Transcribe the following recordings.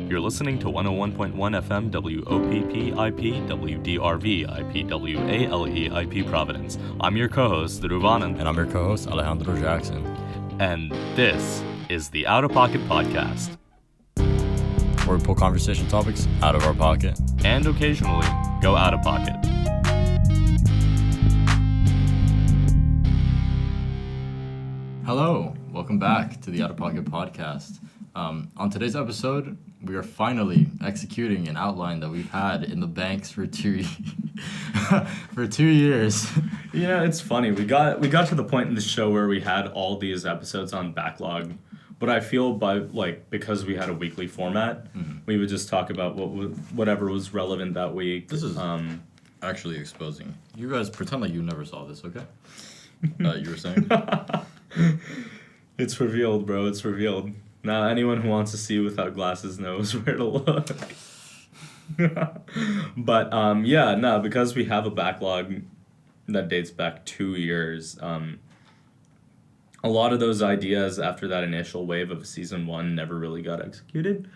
You're listening to 101.1 FM WOPP-IP WDRV-IP WALE-IP Providence. I'm your co-host, Dhruv And I'm your co-host, Alejandro Jackson. And this is the Outta Pocket Podcast. Where we pull conversation topics out of our pocket. And occasionally, go out of pocket. Hello, welcome back to the Outta Pocket Podcast. On today's episode, we are finally executing an outline that we've had in the banks for 2 years. You know, it's funny. We got to the point in the show where we had all these episodes on backlog, but I feel because we had a weekly format, we would just talk about whatever was relevant that week. This is actually exposing. You guys pretend like you never saw this, okay? You were saying? It's revealed, bro. It's revealed. Now, anyone who wants to see without glasses knows where to look. But, because we have a backlog that dates back 2 years, a lot of those ideas after that initial wave of season 1 never really got executed.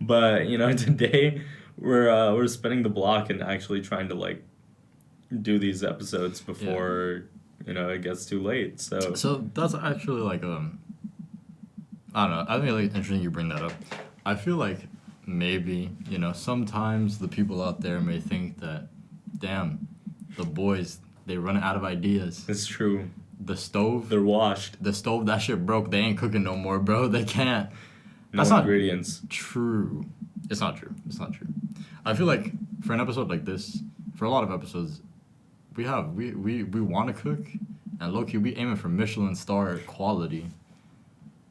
But, today we're spinning the block and actually trying to, do these episodes before, it gets too late. So that's actually, I don't know. I think it's interesting you bring that up. I feel like maybe, sometimes the people out there may think that, damn, the boys, they run out of ideas. It's true. The stove. They're washed. The stove, that shit broke. They ain't cooking no more, bro. They can't. That's not ingredients. True. It's not true. I feel like for an episode like this, for a lot of episodes, we want to cook, and low-key, we aiming for Michelin star quality.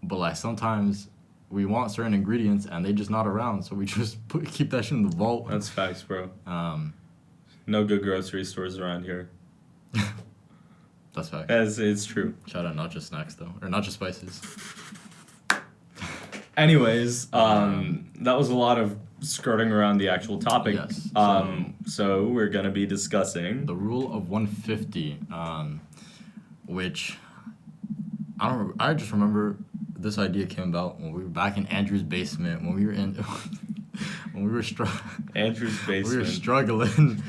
But, sometimes we want certain ingredients, and they just not around, so we just keep that shit in the vault. That's facts, bro. No good grocery stores around here. That's facts. It's true. Shout out Not Just Snacks, though. Or Not Just Spices. Anyways, that was a lot of skirting around the actual topic. Yes. So we're going to be discussing... The rule of 150, which... I just remember this idea came about when we were back in Andrew's basement, when we were Andrew's basement. We were struggling.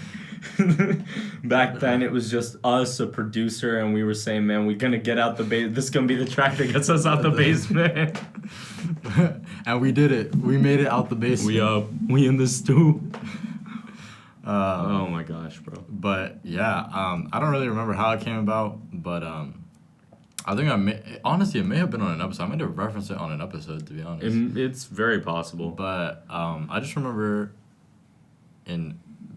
Back then, it was just us, a producer, and we were saying, man, we're going to get out the basement. This is going to be the track that gets us out the basement. And we did it. We made it out the basement. We in the stew. Oh my gosh, bro. But yeah, I don't really remember how it came about, but I think honestly, it may have been on an episode. I might have referenced it on an episode, to be honest. It's very possible. But I just remember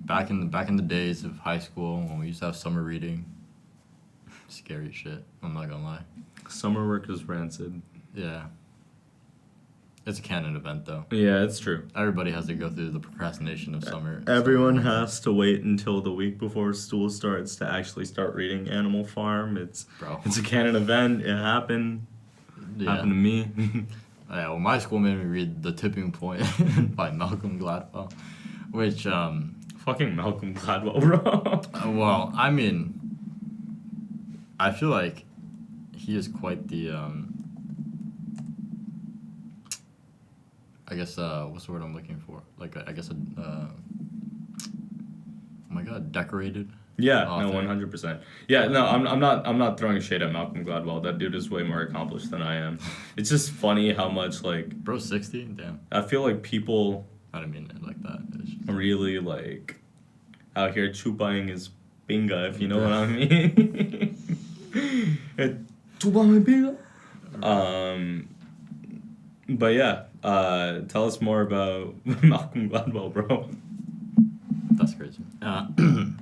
back in the days of high school when we used to have summer reading. Scary shit. I'm not gonna lie. Summer work is rancid. Yeah. It's a canon event, though. Yeah, it's true. Everybody has to go through the procrastination of summer. Everyone has to wait until the week before school starts to actually start reading Animal Farm. It's a canon event. It happened. Yeah. Happened to me. Yeah, well, my school made me read The Tipping Point by Malcolm Gladwell, which... Fucking Malcolm Gladwell, bro. Well, I mean, I feel like he is quite the... I guess, what's the word I'm looking for? Oh my god, decorated? Yeah, author. No, 100%. Yeah, no, I'm not throwing shade at Malcolm Gladwell. That dude is way more accomplished than I am. It's just funny how much, Bro, 60? Damn. I feel like people... I didn't mean it like that. It's just... really, out here chupaing his pinga, if you know what I mean. Chupa my pinga? But yeah, tell us more about Malcolm Gladwell, bro. That's crazy. Damn,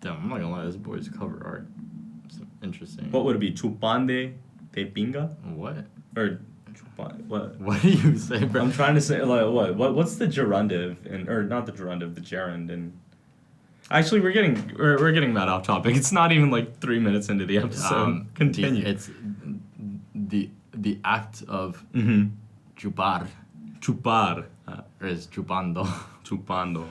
I'm not gonna lie, this boy's cover art. It's interesting. What would it be? Chupande de pinga? What? Or chupande, what? What do you say, bro? I'm trying to say, what's the gerundive, or not the gerundive, the gerund, and... Actually, we're getting that off topic. It's not even 3 minutes into the episode. Continue. It's the act of chupar. Chupar. Is chupando. Chupando.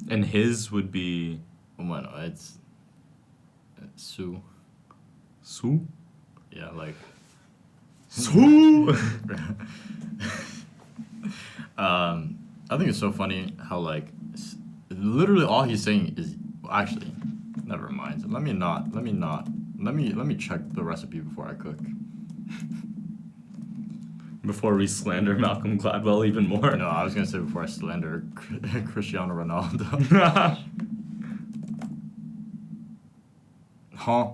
And his would be... Bueno, it's su. Su? Yeah, like I think it's so funny how like literally all he's saying is actually never mind. Let me check the recipe before I cook. Before we slander Malcolm Gladwell even more. No, I was gonna say before I slander Cristiano Ronaldo. Huh?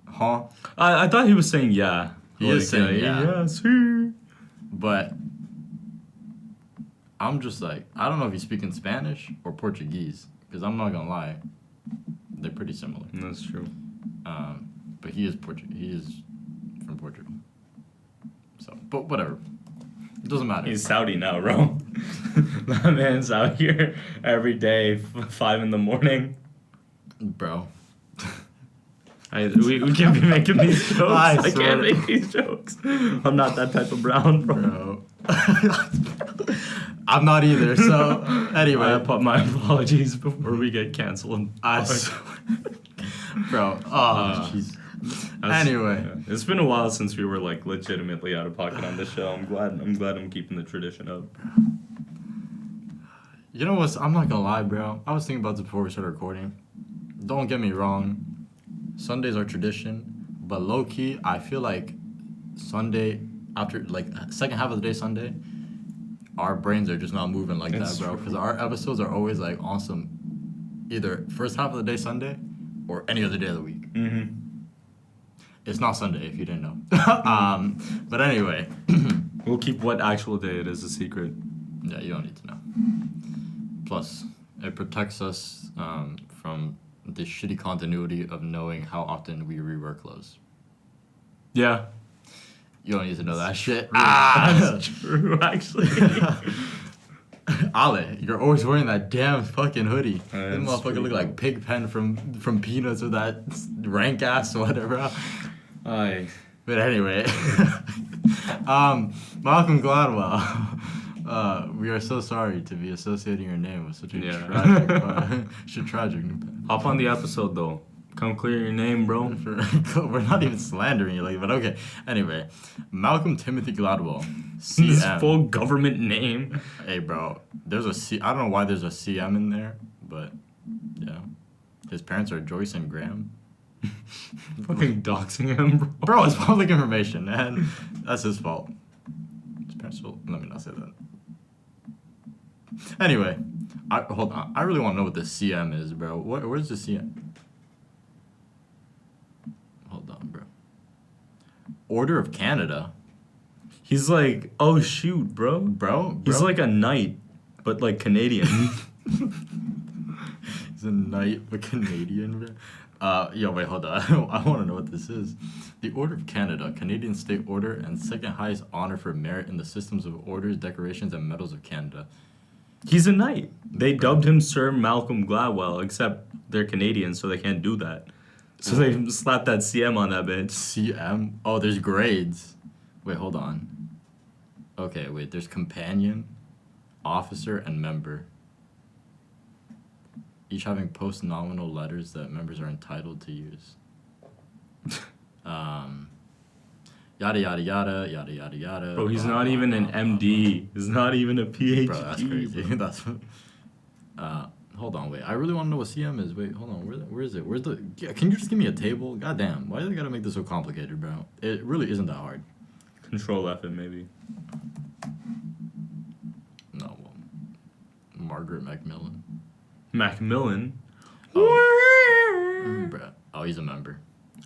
Huh? I thought he was saying yeah. He is saying yeah. Yeah, see. But I'm just like, I don't know if he's speaking Spanish or Portuguese, because I'm not gonna lie, they're pretty similar. That's true. But he is from Portugal. So, but whatever. It doesn't matter. He's Saudi now, bro. That man's out here every day, 5 a.m. Bro. We can't be making these jokes. I swear. can't make these jokes. I'm not that type of brown, bro. I'm not either, so anyway. I put my apologies before we get canceled. Bro, oh, jeez. Anyway. Yeah. It's been a while since we were like legitimately out of pocket on this show. I'm glad I'm keeping the tradition up. You know what? I'm not gonna lie, bro. I was thinking about this before we started recording. Don't get me wrong. Sundays are tradition, but low key, I feel like Sunday after like second half of the day Sunday, our brains are just not moving like that, bro. Because our episodes are always like awesome, either first half of the day Sunday, or any other day of the week. Mm-hmm. It's not Sunday if you didn't know. But anyway, we'll keep what actual day it is a secret. Yeah, you don't need to know. Plus, it protects us from the shitty continuity of knowing how often we rework clothes. Yeah. You don't need to know that shit. That's true, actually. Ale, you're always wearing that damn fucking hoodie. That motherfucker look cool. like Pigpen from Peanuts with that rank ass or whatever. Aye. But anyway, Malcolm Gladwell. We are so sorry to be associating your name with such a tragic. Hop on the episode though. Come clear your name, bro. We're not even slandering you, like, but okay. Anyway, Malcolm Timothy Gladwell, CM. His full government name. Hey, bro. There's a C. I don't know why there's a CM in there, but yeah. His parents are Joyce and Graham. Fucking doxing him, bro. Bro, it's public information, man. That's his fault. His parents will. Let me not say that. Anyway, hold on. I really want to know what the CM is, bro. Where's the CM? Hold on, bro. Order of Canada. He's like, oh shoot, bro. He's like a knight, but like Canadian. He's a knight, but Canadian, bro. Yo, wait, hold on. I want to know what this is. The Order of Canada, Canadian state order, and second highest honor for merit in the systems of orders, decorations, and medals of Canada. He's a knight. They dubbed him Sir Malcolm Gladwell, except they're Canadian, so they can't do that. So they slapped that CM on that bitch. CM? Oh, there's grades. Wait, hold on. Okay, wait, there's companion, officer, and member. Each having post-nominal letters that members are entitled to use. Yada, yada, yada, yada, yada, yada. Bro, he's not even an MD. He's not even a PhD. Bro, that's crazy. That's... hold on, wait. I really want to know what CM is. Wait, hold on. Where is it? Where's the... Yeah, can you just give me a table? Goddamn. Why do they gotta make this so complicated, bro? It really isn't that hard. Control F it, maybe. No, well... Margaret Macmillan. Macmillan? Oh. Bro. Oh, he's a member.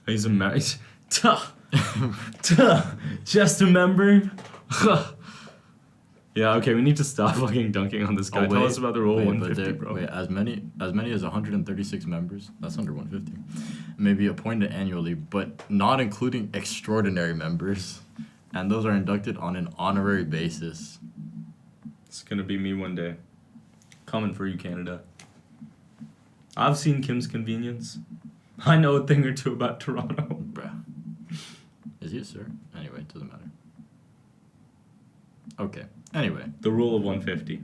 He's a member. Just a member? Yeah, okay, we need to stop fucking dunking on this guy. Tell us about the rule 150, bro. Wait, as many as 136 members, that's under 150, may be appointed annually, but not including extraordinary members, and those are inducted on an honorary basis. It's gonna be me one day. Coming for you, Canada. I've seen Kim's Convenience. I know a thing or two about Toronto. Bruh. Is he a sir? Anyway, it doesn't matter. Okay. Anyway. The rule of 150.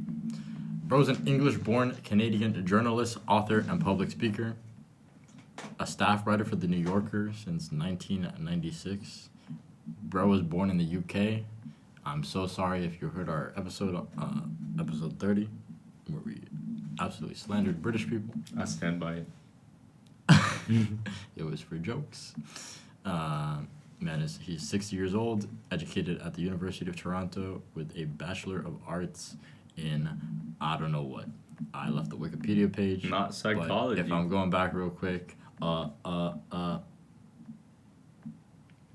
Bro's an English-born Canadian journalist, author, and public speaker. a staff writer for The New Yorker since 1996. Bro was born in the UK. I'm so sorry if you heard our episode 30, where we absolutely slandered British people. I stand by it. It was for jokes. He's 60 years old, educated at the University of Toronto with a Bachelor of Arts in I don't know what. I left the Wikipedia page. Not psychology. If I'm going back real quick,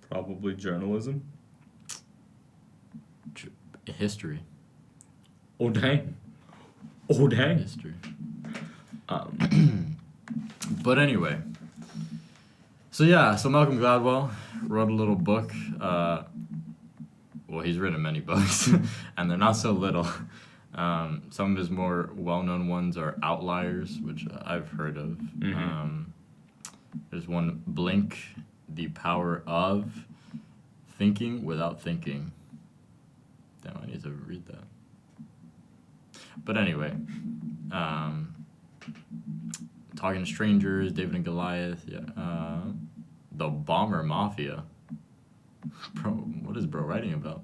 Probably journalism. History. Oh dang. Oh dang. History. But anyway. So Malcolm Gladwell wrote a little book. Well, he's written many books, and they're not so little. Some of his more well-known ones are Outliers, which I've heard of. Mm-hmm. There's one, Blink, The Power of Thinking Without Thinking. Damn, I need to read that. But anyway, Talking to Strangers, David and Goliath, The Bomber Mafia. Bro, what is bro writing about?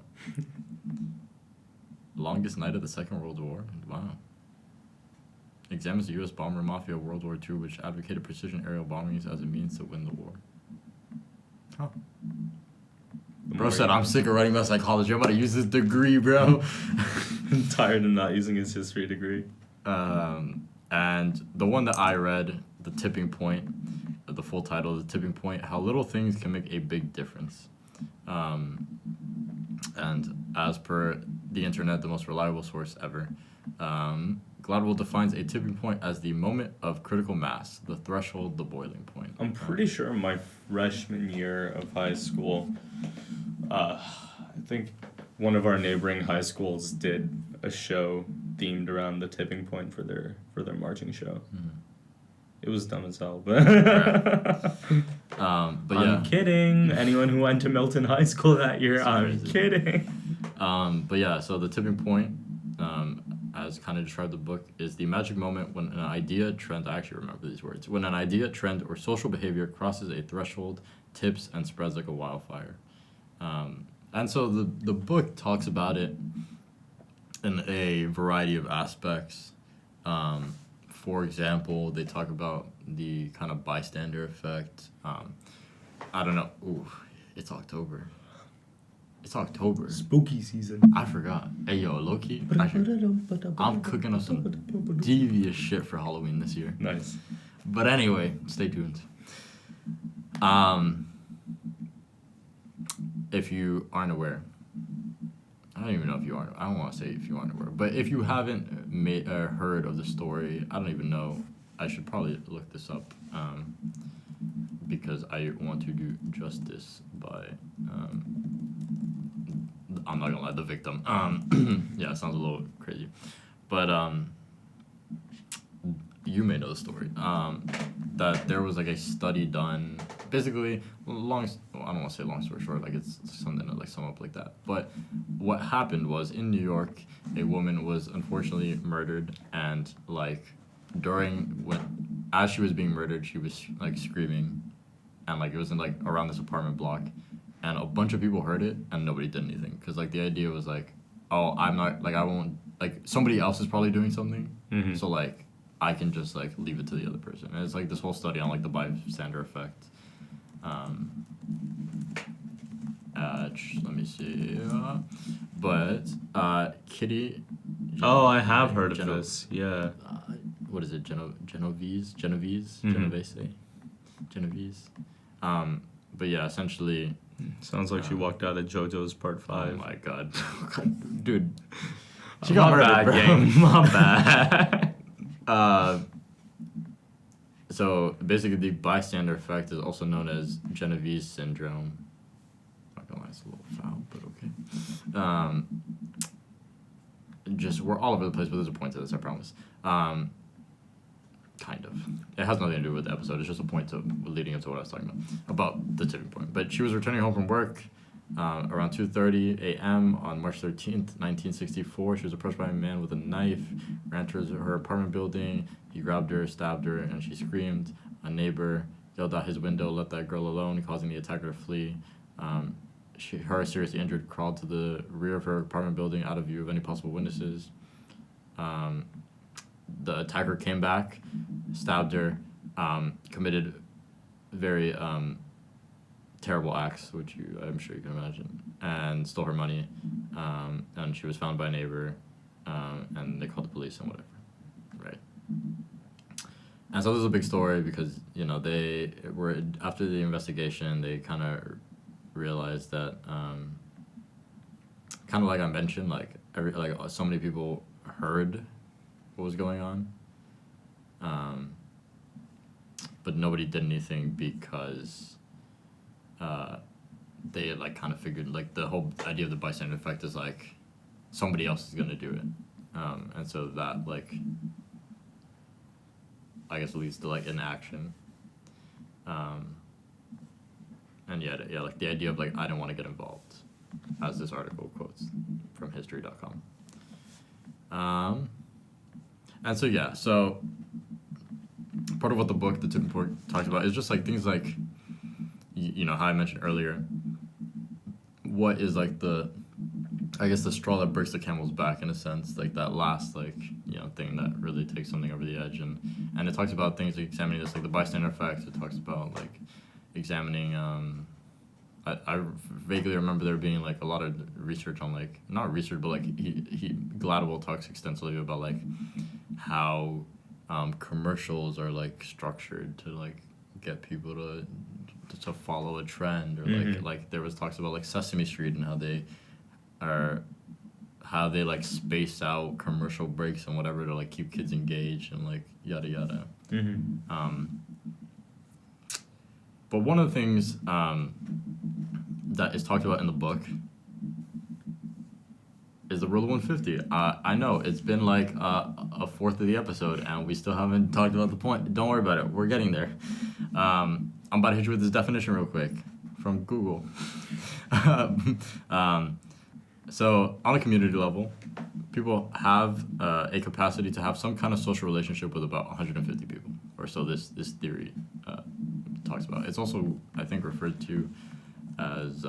Longest Night of the Second World War? Wow. Examines the U.S. bomber mafia of World War II, which advocated precision aerial bombings as a means to win the war. Huh. Bro said, I'm sick of writing about psychology. I'm about to use this degree, bro. I'm tired of not using his history degree. And the one that I read, The Tipping Point, the full title, The Tipping Point, How Little Things Can Make a Big Difference. And as per the internet, the most reliable source ever, Gladwell defines a tipping point as the moment of critical mass, the threshold, the boiling point. I'm pretty sure my freshman year of high school, I think one of our neighboring high schools did a show themed around the tipping point for their marching show. Mm-hmm. It was dumb as hell, but I'm kidding. Anyone who went to Milton High School that year, I'm kidding. So the tipping point, as kind of described in the book, is the magic moment when an idea, trend, I actually remember these words, when an idea, trend, or social behavior crosses a threshold, tips, and spreads like a wildfire. And so the book talks about it in a variety of aspects. For example, they talk about the kind of bystander effect. I don't know. Ooh, it's October. It's October. Spooky season. I forgot. Hey, yo, low-key, I'm cooking up some devious shit for Halloween this year. Nice. But anyway, stay tuned. If you aren't aware, I don't even know if you aren't. I don't want to say if you aren't aware, but if you haven't heard of the story, I don't even know. I should probably look this up because I want to do justice by. I'm not gonna lie, the victim. Yeah, it sounds a little crazy, but you may know the story. That there was like a study done. Basically, I don't want to say long story short, like it's something to like sum up like that. But what happened was in New York, a woman was unfortunately murdered, and like as she was being murdered, she was like screaming, and like it was in like around this apartment block, and a bunch of people heard it, and nobody did anything, because like the idea was like, oh, I'm not like I won't like somebody else is probably doing something, so like I can just like leave it to the other person. And it's like this whole study on like the bystander effect. Let me see. Kitty. I have heard of this. Yeah. What is it? Genovese. But yeah, essentially. Sounds like she walked out of JoJo's Part 5. Oh my god, dude. She got murdered, bro. Gang. My bad. So basically, the bystander effect is also known as Genovese syndrome. I'm not gonna lie, it's a little foul, but okay. Just we're all over the place, but there's a point to this, I promise. Kind of. It has nothing to do with the episode. It's just a point to leading up to what I was talking about the tipping point. But she was returning home from work around 2:30 a.m. on March 13th, 1964. She was approached by a man with a knife, ran towards her apartment building. He grabbed her, stabbed her, and she screamed. A neighbor yelled out his window, "Let that girl alone," causing the attacker to flee. Her seriously injured crawled to the rear of her apartment building out of view of any possible witnesses. The attacker came back, stabbed her, committed very terrible acts, which I'm sure you can imagine, and stole her money. And she was found by a neighbor, and they called the police and whatever, right? And so this is a big story because, you know, they were, after the investigation, they kind of realized that, kind of like I mentioned, like so many people heard what was going on, but nobody did anything because they like kind of figured like the whole idea of the bystander effect is like somebody else is gonna do it, and so that like I guess leads to like inaction, and yeah, like the idea of like I don't want to get involved, as this article quotes from history.com. And so yeah, so part of what the book, The Tipping Point, talks about is just like things like, you know, how I mentioned earlier, what is like the, I guess the straw that breaks the camel's back in a sense, like that last like, you know, thing that really takes something over the edge, and it talks about things like examining this, like the bystander effect. It talks about like examining, I vaguely remember there being like a lot of research on like, not research, but like he Gladwell talks extensively about like how commercials are like structured to like get people to follow a trend, or like there was talks about like Sesame Street and how they like space out commercial breaks and whatever to like keep kids engaged and like yada yada. But one of the things that is talked about in the book is the rule of 150. I know it's been like a fourth of the episode and we still haven't talked about the point. Don't worry about it. We're getting there. I'm about to hit you with this definition real quick from Google. So on a community level, people have a capacity to have some kind of social relationship with about 150 people, or so this theory talks about. It's also, I think, referred to as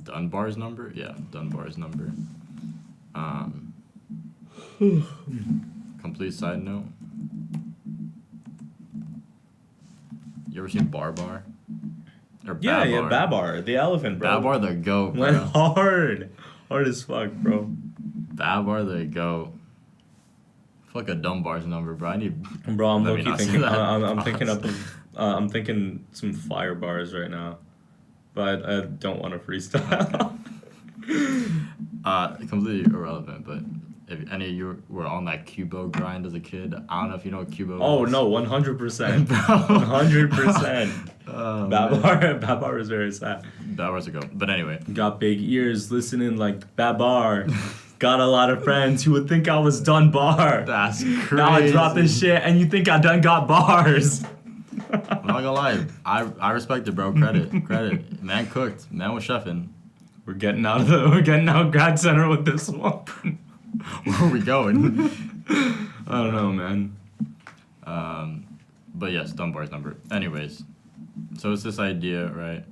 Dunbar's number. Yeah, Dunbar's number. Complete side note. You ever seen Bar? Or yeah, Babar, the elephant, bro. Babar the goat, bro. Went hard as fuck, bro. Babar the goat. Fuck a Dunbar's number, bro. I need. Bro, I'm low-key thinking. I'm thinking some fire bars right now, but I don't want to freestyle. Completely irrelevant, but if any of you were on that Cubo grind as a kid, I don't know if you know what Cubo is. Oh, no, 100%. 100%. Babar is very sad. Babar's a goat. But anyway. Got big ears listening like Babar. Got a lot of friends who would think I was Dunbar. That's crazy. Now I drop this shit and you think I done got bars. I'm not gonna lie. I respect it, bro. Credit. Man cooked. Man was chefing. We're getting out grad center with this one. Where are we going? I don't know, man. But yes, Dunbar's number. Anyways, so it's this idea, right?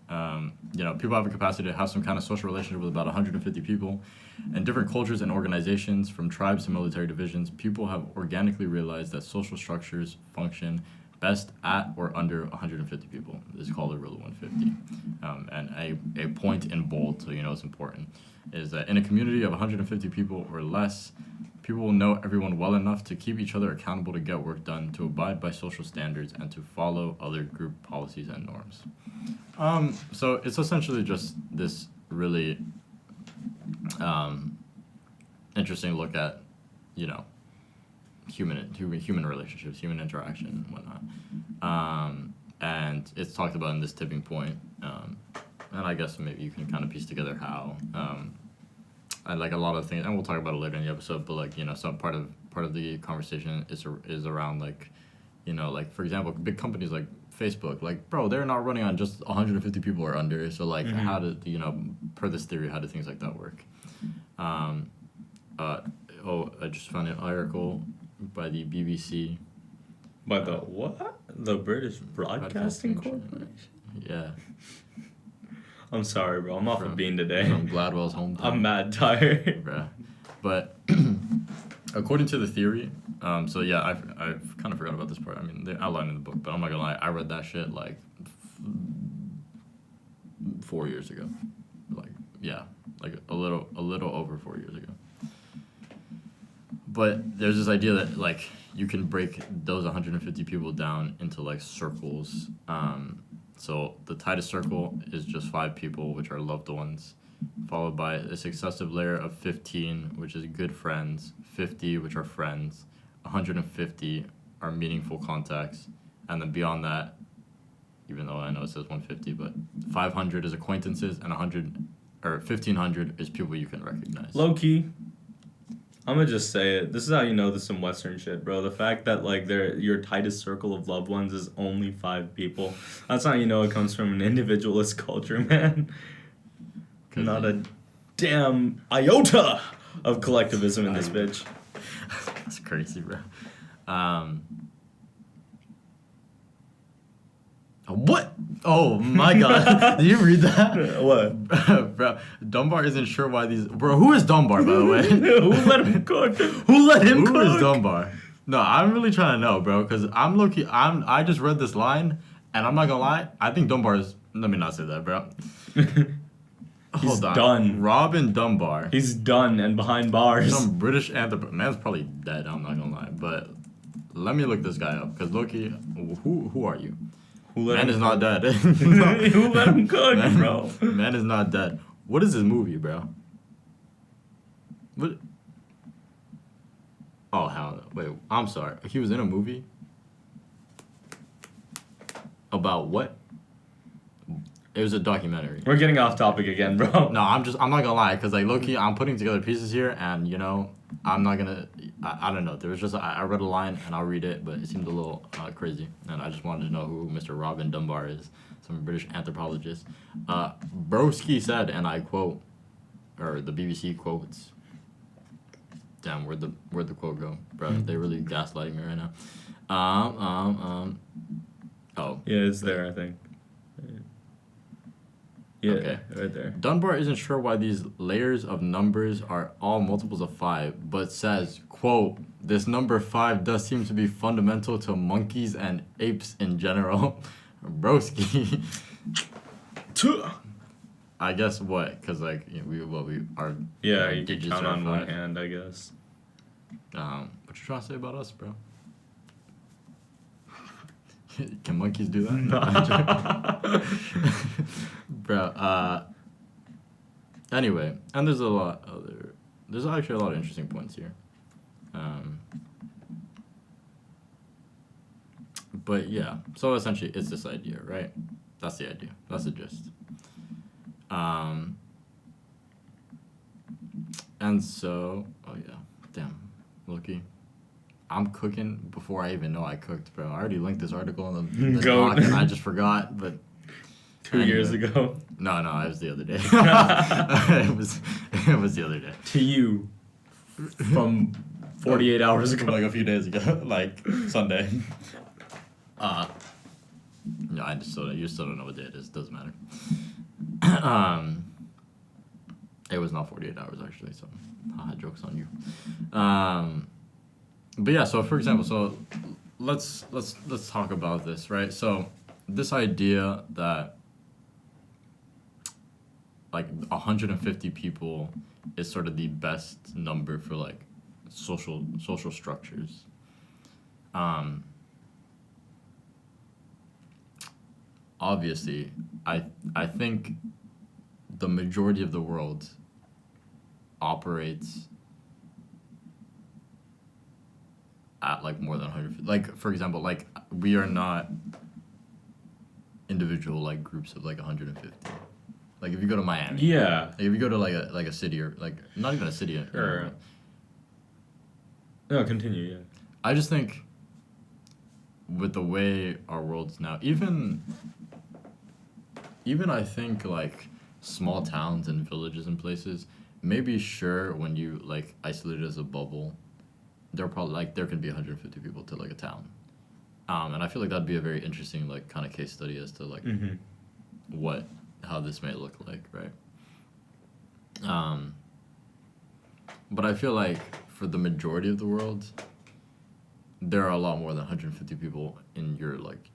You know, people have a capacity to have some kind of social relationship with about 150 people. In different cultures and organizations, from tribes to military divisions, people have organically realized that social structures function best at or under 150 people. This is called the rule of 150. And a point in bold, so you know it's important, is that in a community of 150 people or less, people will know everyone well enough to keep each other accountable to get work done, to abide by social standards, and to follow other group policies and norms. So it's essentially just this really interesting look at, you know, human relationships, human interaction, and whatnot. And it's talked about in this tipping point. And I guess maybe you can kind of piece together how. I like a lot of things, and we'll talk about it later in the episode. But like, you know, some part of the conversation is around like, you know, like for example, big companies like Facebook, like bro, they're not running on just 150 people or under. So like, how do, you know, per this theory, how do things like that work? I just found an article by the BBC By the what? The British Broadcasting Corporation? Yeah. I'm sorry, bro. I'm off a bean today. From Gladwell's hometown. I'm mad tired. Bruh. But according to the theory, so yeah, I've kind of forgot about this part. I mean, they outlined in the book, but I'm not gonna lie, I read that shit like 4 years ago. Like, yeah, like a little over 4 years ago. But there's this idea that like you can break those 150 people down into like circles. So the tightest circle is just 5 people, which are loved ones, followed by a successive layer of 15, which is good friends, 50, which are friends, 150 are meaningful contacts, and then beyond that, even though I know it says 150, but 500 is acquaintances, and 1,500 is people you can recognize. Low key, I'm gonna just say it. This is how you know this is some Western shit, bro. The fact that like your tightest circle of loved ones is only 5 people. That's how you know it comes from an individualist culture, man. Not a damn iota of collectivism in this bitch. That's crazy, bro. What? Oh my god. Did you read that? What? Bro, Dunbar isn't sure why these... Bro, who is Dunbar, by the way? Who let him cook? Who let him cook? Who is Dunbar? No, I'm really trying to know, bro, because I'm low-key... I just read this line, and I'm not gonna lie, I think Dunbar is... Let me not say that, bro. He's Hold on. done. Robin Dunbar. He's done and behind bars. Some British anthropologist. Man's probably dead, I'm not gonna lie, but let me look this guy up, because low-key, who are you? Man is not dead. Who let him cook, bro? Man is not dead. What is this movie, bro? What? Oh, hell no. Wait, I'm sorry. He was in a movie? About what? It was a documentary. We're getting off topic again, bro. No, I'm not gonna lie, because, like, low-key, I'm putting together pieces here, and, you know, I'm not gonna... I don't know. There was just... I read a line, and I'll read it, but it seemed a little crazy, and I just wanted to know who Mr. Robin Dunbar is, some British anthropologist. Broski said, and I quote, or the BBC quotes... Damn, where'd the quote go? Bro, they really gaslighting me right now. Oh. Yeah, it's there, I think. Yeah, okay. Right there. Dunbar isn't sure why these layers of numbers are all multiples of 5, but says, quote, this number 5 does seem to be fundamental to monkeys and apes in general. Broski. I guess what? Because, like, you know, we are... Yeah, you can count on one hand, I guess. What you trying to say about us, bro? Can monkeys do that? No. Bro, anyway, and there's actually a lot of interesting points here. But yeah, so essentially it's this idea, right? That's the idea. That's the gist. And so, oh yeah, damn, Loki. I'm cooking before I even know I cooked, bro. I already linked this article in the doc, and I just forgot, but... 2 years ago? No, it was the other day. it was the other day. To you, from 48 hours ago. Like a few days ago, like Sunday. No, you still don't know what day it is. Doesn't matter. It was not 48 hours, actually, so joke's on you. But yeah, so for example, so let's talk about this, right? So this idea that like 150 people is sort of the best number for like social structures. Obviously, I think the majority of the world operates at like more than 150. Like, for example, like we are not individual like groups of like 150. Like if you go to Miami, yeah. Like, if you go to like a city or like not even a city. Sure. No, continue. Yeah. I just think with the way our world's now, even I think like small towns and villages and places, maybe sure when you like isolate it as a bubble, there probably like there can be 150 people to like a town. And I feel like that'd be a very interesting like kind of case study as to like how this may look like, right? But I feel like for the majority of the world, there are a lot more than 150 people in your like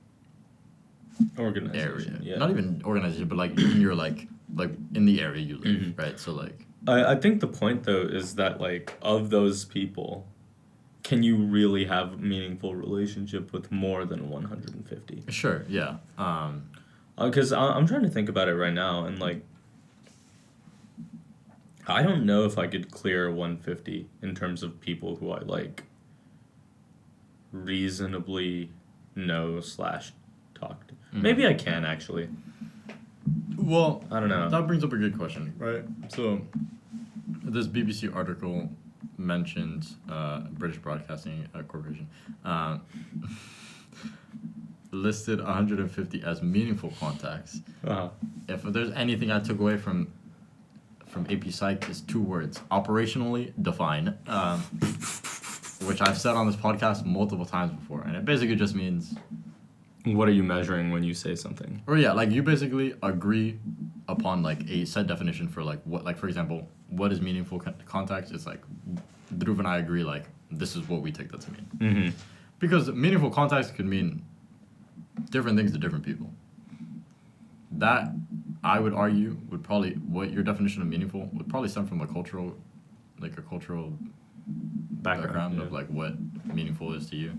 Organization. area. Yeah. Not even organization, but like in your like in the area you live, right? So like I think the point though is that like of those people, can you really have a meaningful relationship with more than 150? sure, yeah. Because I'm trying to think about it right now, and like I don't know if I could clear 150 in terms of people who I like reasonably know slash talk to. Maybe I can actually. Well, I don't know. that brings up a good question, right? So, this BBC article mentioned British Broadcasting Corporation listed 150 as meaningful contacts. Uh-huh. If there's anything I took away from AP Psych, is 2 words: operationally define, which I've said on this podcast multiple times before, and it basically just means. What are you measuring when you say something? Or yeah, like you basically agree upon like a set definition for like what, like for example, what is meaningful contact? It's like Dhruv and I agree like this is what we take that to mean. Mm-hmm. Because meaningful contacts could mean different things to different people. That I would argue would probably what your definition of meaningful would probably stem from a cultural background of like what meaningful is to you.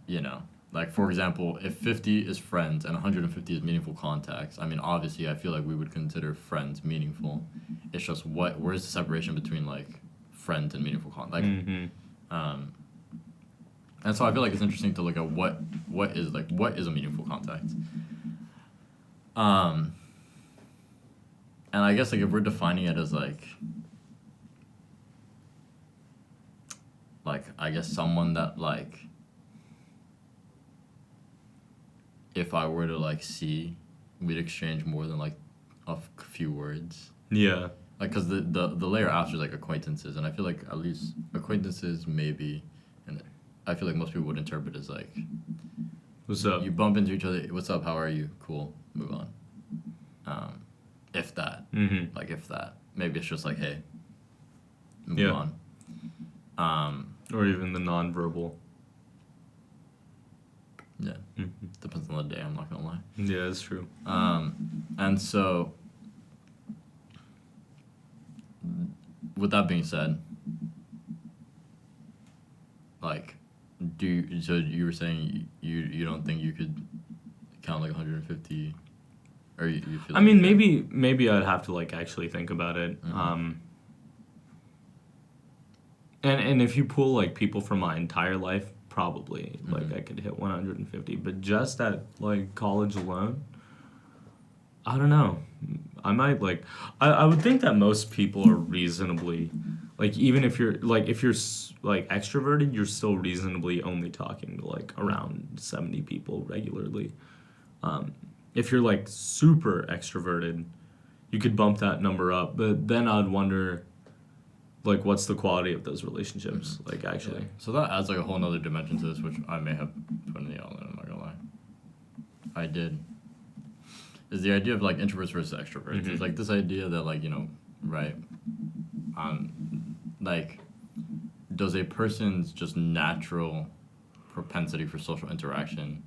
You know, like for example, if 50 is friends and 150 is meaningful contacts, I mean, obviously, I feel like we would consider friends meaningful. It's just where's the separation between like friends and meaningful contact? And so I feel like it's interesting to look at what is a meaningful contact. And I guess like if we're defining it as like I guess someone that like. If I were to like see, we'd exchange more than like a few words. Yeah. Like, cause the layer after is like acquaintances, and I feel like at least acquaintances maybe, and I feel like most people would interpret as like, what's up? You bump into each other. What's up? How are you? Cool. Move on. If that. Mm-hmm. Like if that. Maybe it's just like hey. Move on. Or even the nonverbal. Yeah. Mm-hmm. Depends on the day, I'm not gonna lie. Yeah, that's true. And so with that being said, like so you were saying you don't think you could count like 150 or you feel like I mean maybe I'd have to like actually think about it. Mm-hmm. And if you pull like people from my entire life, probably like I could hit 150, but just at like college alone, I don't know. I might like I would think that most people are reasonably like even if you're like extroverted, you're still reasonably only talking to like around 70 people regularly. If you're like super extroverted, you could bump that number up, but then I'd wonder like what's the quality of those relationships like actually. Yeah. So that adds like a whole nother dimension to this, which I may have put in the outline, I'm not gonna lie. I did. Is the idea of like introverts versus extroverts. It's like this idea that like, you know, right, like does a person's just natural propensity for social interaction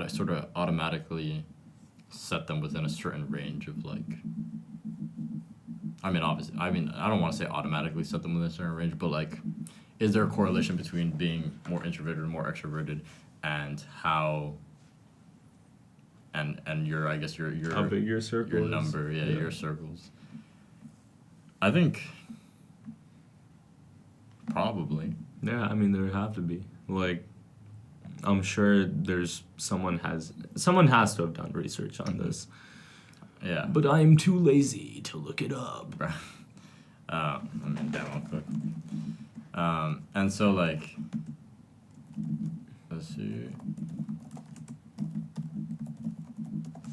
sort of automatically set them within a certain range of like, I mean, obviously, I don't want to say automatically set them within a certain range, but like, is there a correlation between being more introverted or more extroverted and how, and your, I guess your how big your circle your is? number, your circles. I think probably. Yeah, I mean there would have to be. Like I'm sure there's someone has to have done research on this. Yeah. But I'm too lazy to look it up. I mean, damn, I'll cook. And so, like, let's see.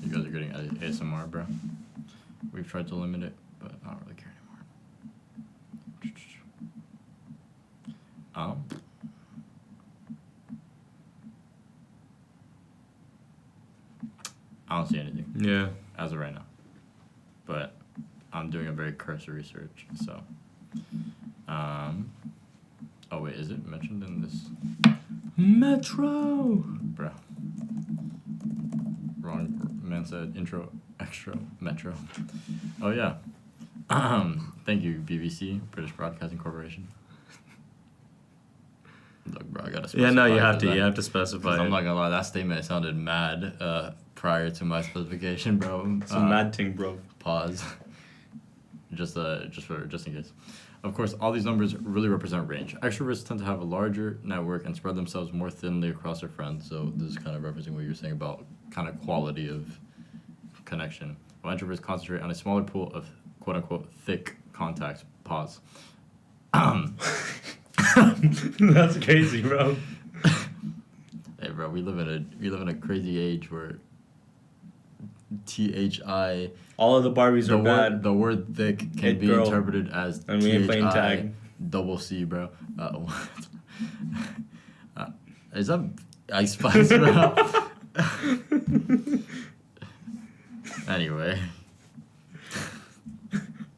You guys are getting ASMR, bro. We've tried to limit it, but I don't really care I don't see anything. Yeah. As of right now. But I'm doing a very cursory search, so. Oh wait, is it mentioned in this? Metro. Bro. Wrong man said intro, extra, Metro. Oh yeah. Thank you, BBC, British Broadcasting Corporation. Look, bro, I gotta specify. Yeah, no, you have to specify. I'm not gonna lie, that statement sounded mad prior to my specification, bro. It's a mad thing, bro. Pause. just in case. Of course, all these numbers really represent range. Extroverts tend to have a larger network and spread themselves more thinly across their friends. So this is kind of referencing what you're saying about kind of quality of connection. While introverts concentrate on a smaller pool of quote unquote thick contacts. Pause. That's crazy, bro. Hey, bro, we live in a crazy age where THI. All of the Barbies are bad. The word thick can be girl. interpreted as And we ain't playing tag. double C, bro. Is that Ice Spice, bro? Anyway.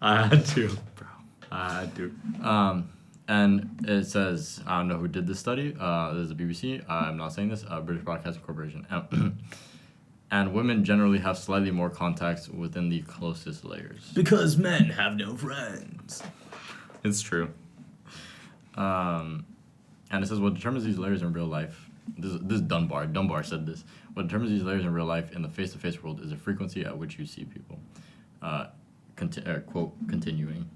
I had to. Bro. I had to. And it says, I don't know who did this study. This is the BBC. I'm not saying this. British Broadcasting Corporation. And women generally have slightly more contacts within the closest layers. Because men have no friends. It's true. And it says what determines these layers in real life. This is Dunbar. Dunbar said this. What determines these layers in real life in the face-to-face world is the frequency at which you see people. Quote, continuing.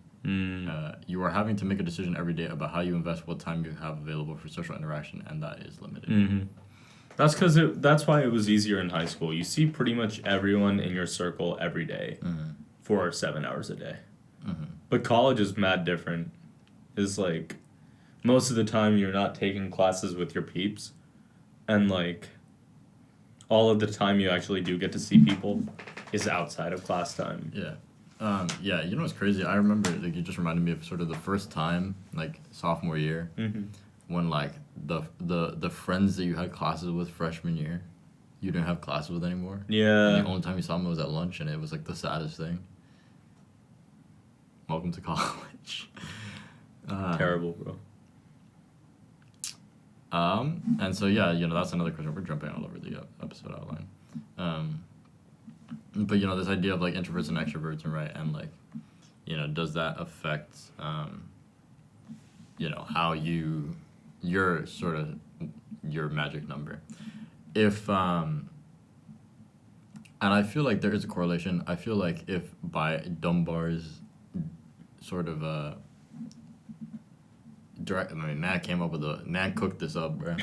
You are having to make a decision every day about how you invest what time you have available for social interaction, and that is limited. Mm-hmm. That's why it was easier in high school. You see pretty much everyone in your circle every day for 7 hours a day. Mm-hmm. But college is mad different. It's like most of the time you're not taking classes with your peeps, and like all of the time you actually do get to see people is outside of class time. Yeah. Yeah, you know what's crazy? I remember, like, you just reminded me of sort of the first time, like, sophomore year, when, like, the friends that you had classes with freshman year, you didn't have classes with anymore. Yeah. And the only time you saw them was at lunch, and it was, like, the saddest thing. Welcome to college. Terrible, bro. And so, yeah, you know, that's another question. We're jumping all over the episode outline. But, you know, this idea of, like, introverts and extroverts, and right, and, like, you know, does that affect, you know, how your magic number? If, and I feel like there is a correlation. I feel like if by Dunbar's sort of, man cooked this up, bro.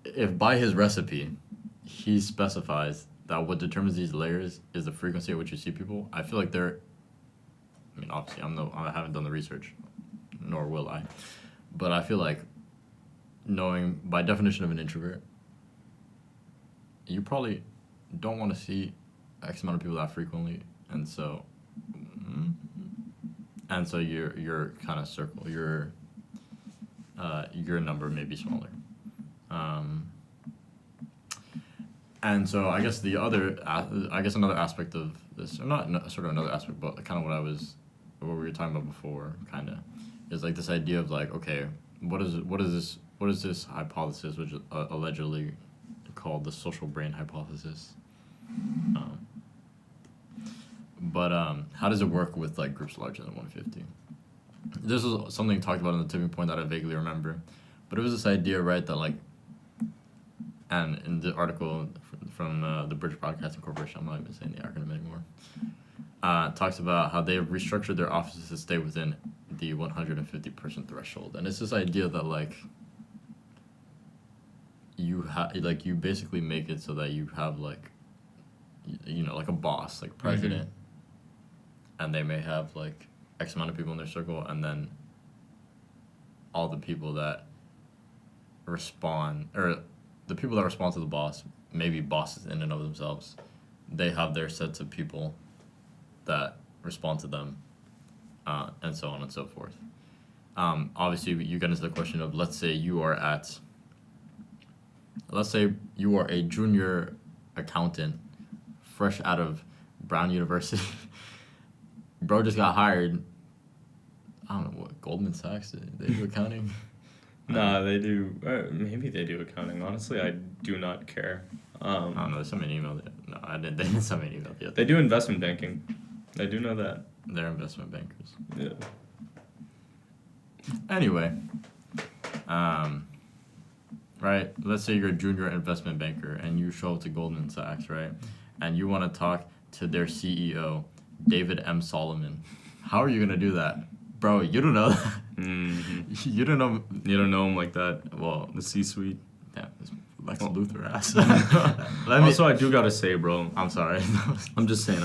If by his recipe, he specifies that what determines these layers is the frequency at which you see people, I feel like I mean, obviously, I haven't done the research, nor will I, but I feel like knowing, by definition of an introvert, you probably don't want to see X amount of people that frequently, and so your kind of circle, your number may be smaller. And so I guess another aspect of this, or not sort of another aspect, but kind of what we were talking about before, kind of, is like this idea of like, okay, what is this hypothesis, which is allegedly called the social brain hypothesis? But how does it work with like groups larger than 150? This was something talked about in the tipping point that I vaguely remember, but it was this idea, right, that like, and in the article from the British Broadcasting Corporation, I'm not even saying the acronym anymore, talks about how they have restructured their offices to stay within the 150 person threshold, and it's this idea that like you basically make it so that you have like, you know, like a boss, like president, and they may have like X amount of people in their circle, and then all the people that respond, or the people that respond to the boss, maybe bosses in and of themselves, they have their sets of people that respond to them, and so on and so forth. Obviously, you get into the question of, let's say you are a junior accountant fresh out of Brown University. Bro just got hired. I don't know what Goldman Sachs did. They do accounting. Nah, they do. Maybe they do accounting. Honestly, I do not care. I don't know. They sent me an email. No, I didn't. They didn't send me an email yet. They do investment banking. I do know that. They're investment bankers. Yeah. Anyway, right? Let's say you're a junior investment banker and you show up to Goldman Sachs, right? And you want to talk to their CEO, David M. Solomon. How are you gonna do that, bro? You don't know that. Mm-hmm. You don't know. You don't know him like that. Well, the C-suite. Damn, this Lex Luthor ass. Also, I do gotta say, bro. I'm sorry. I'm just saying.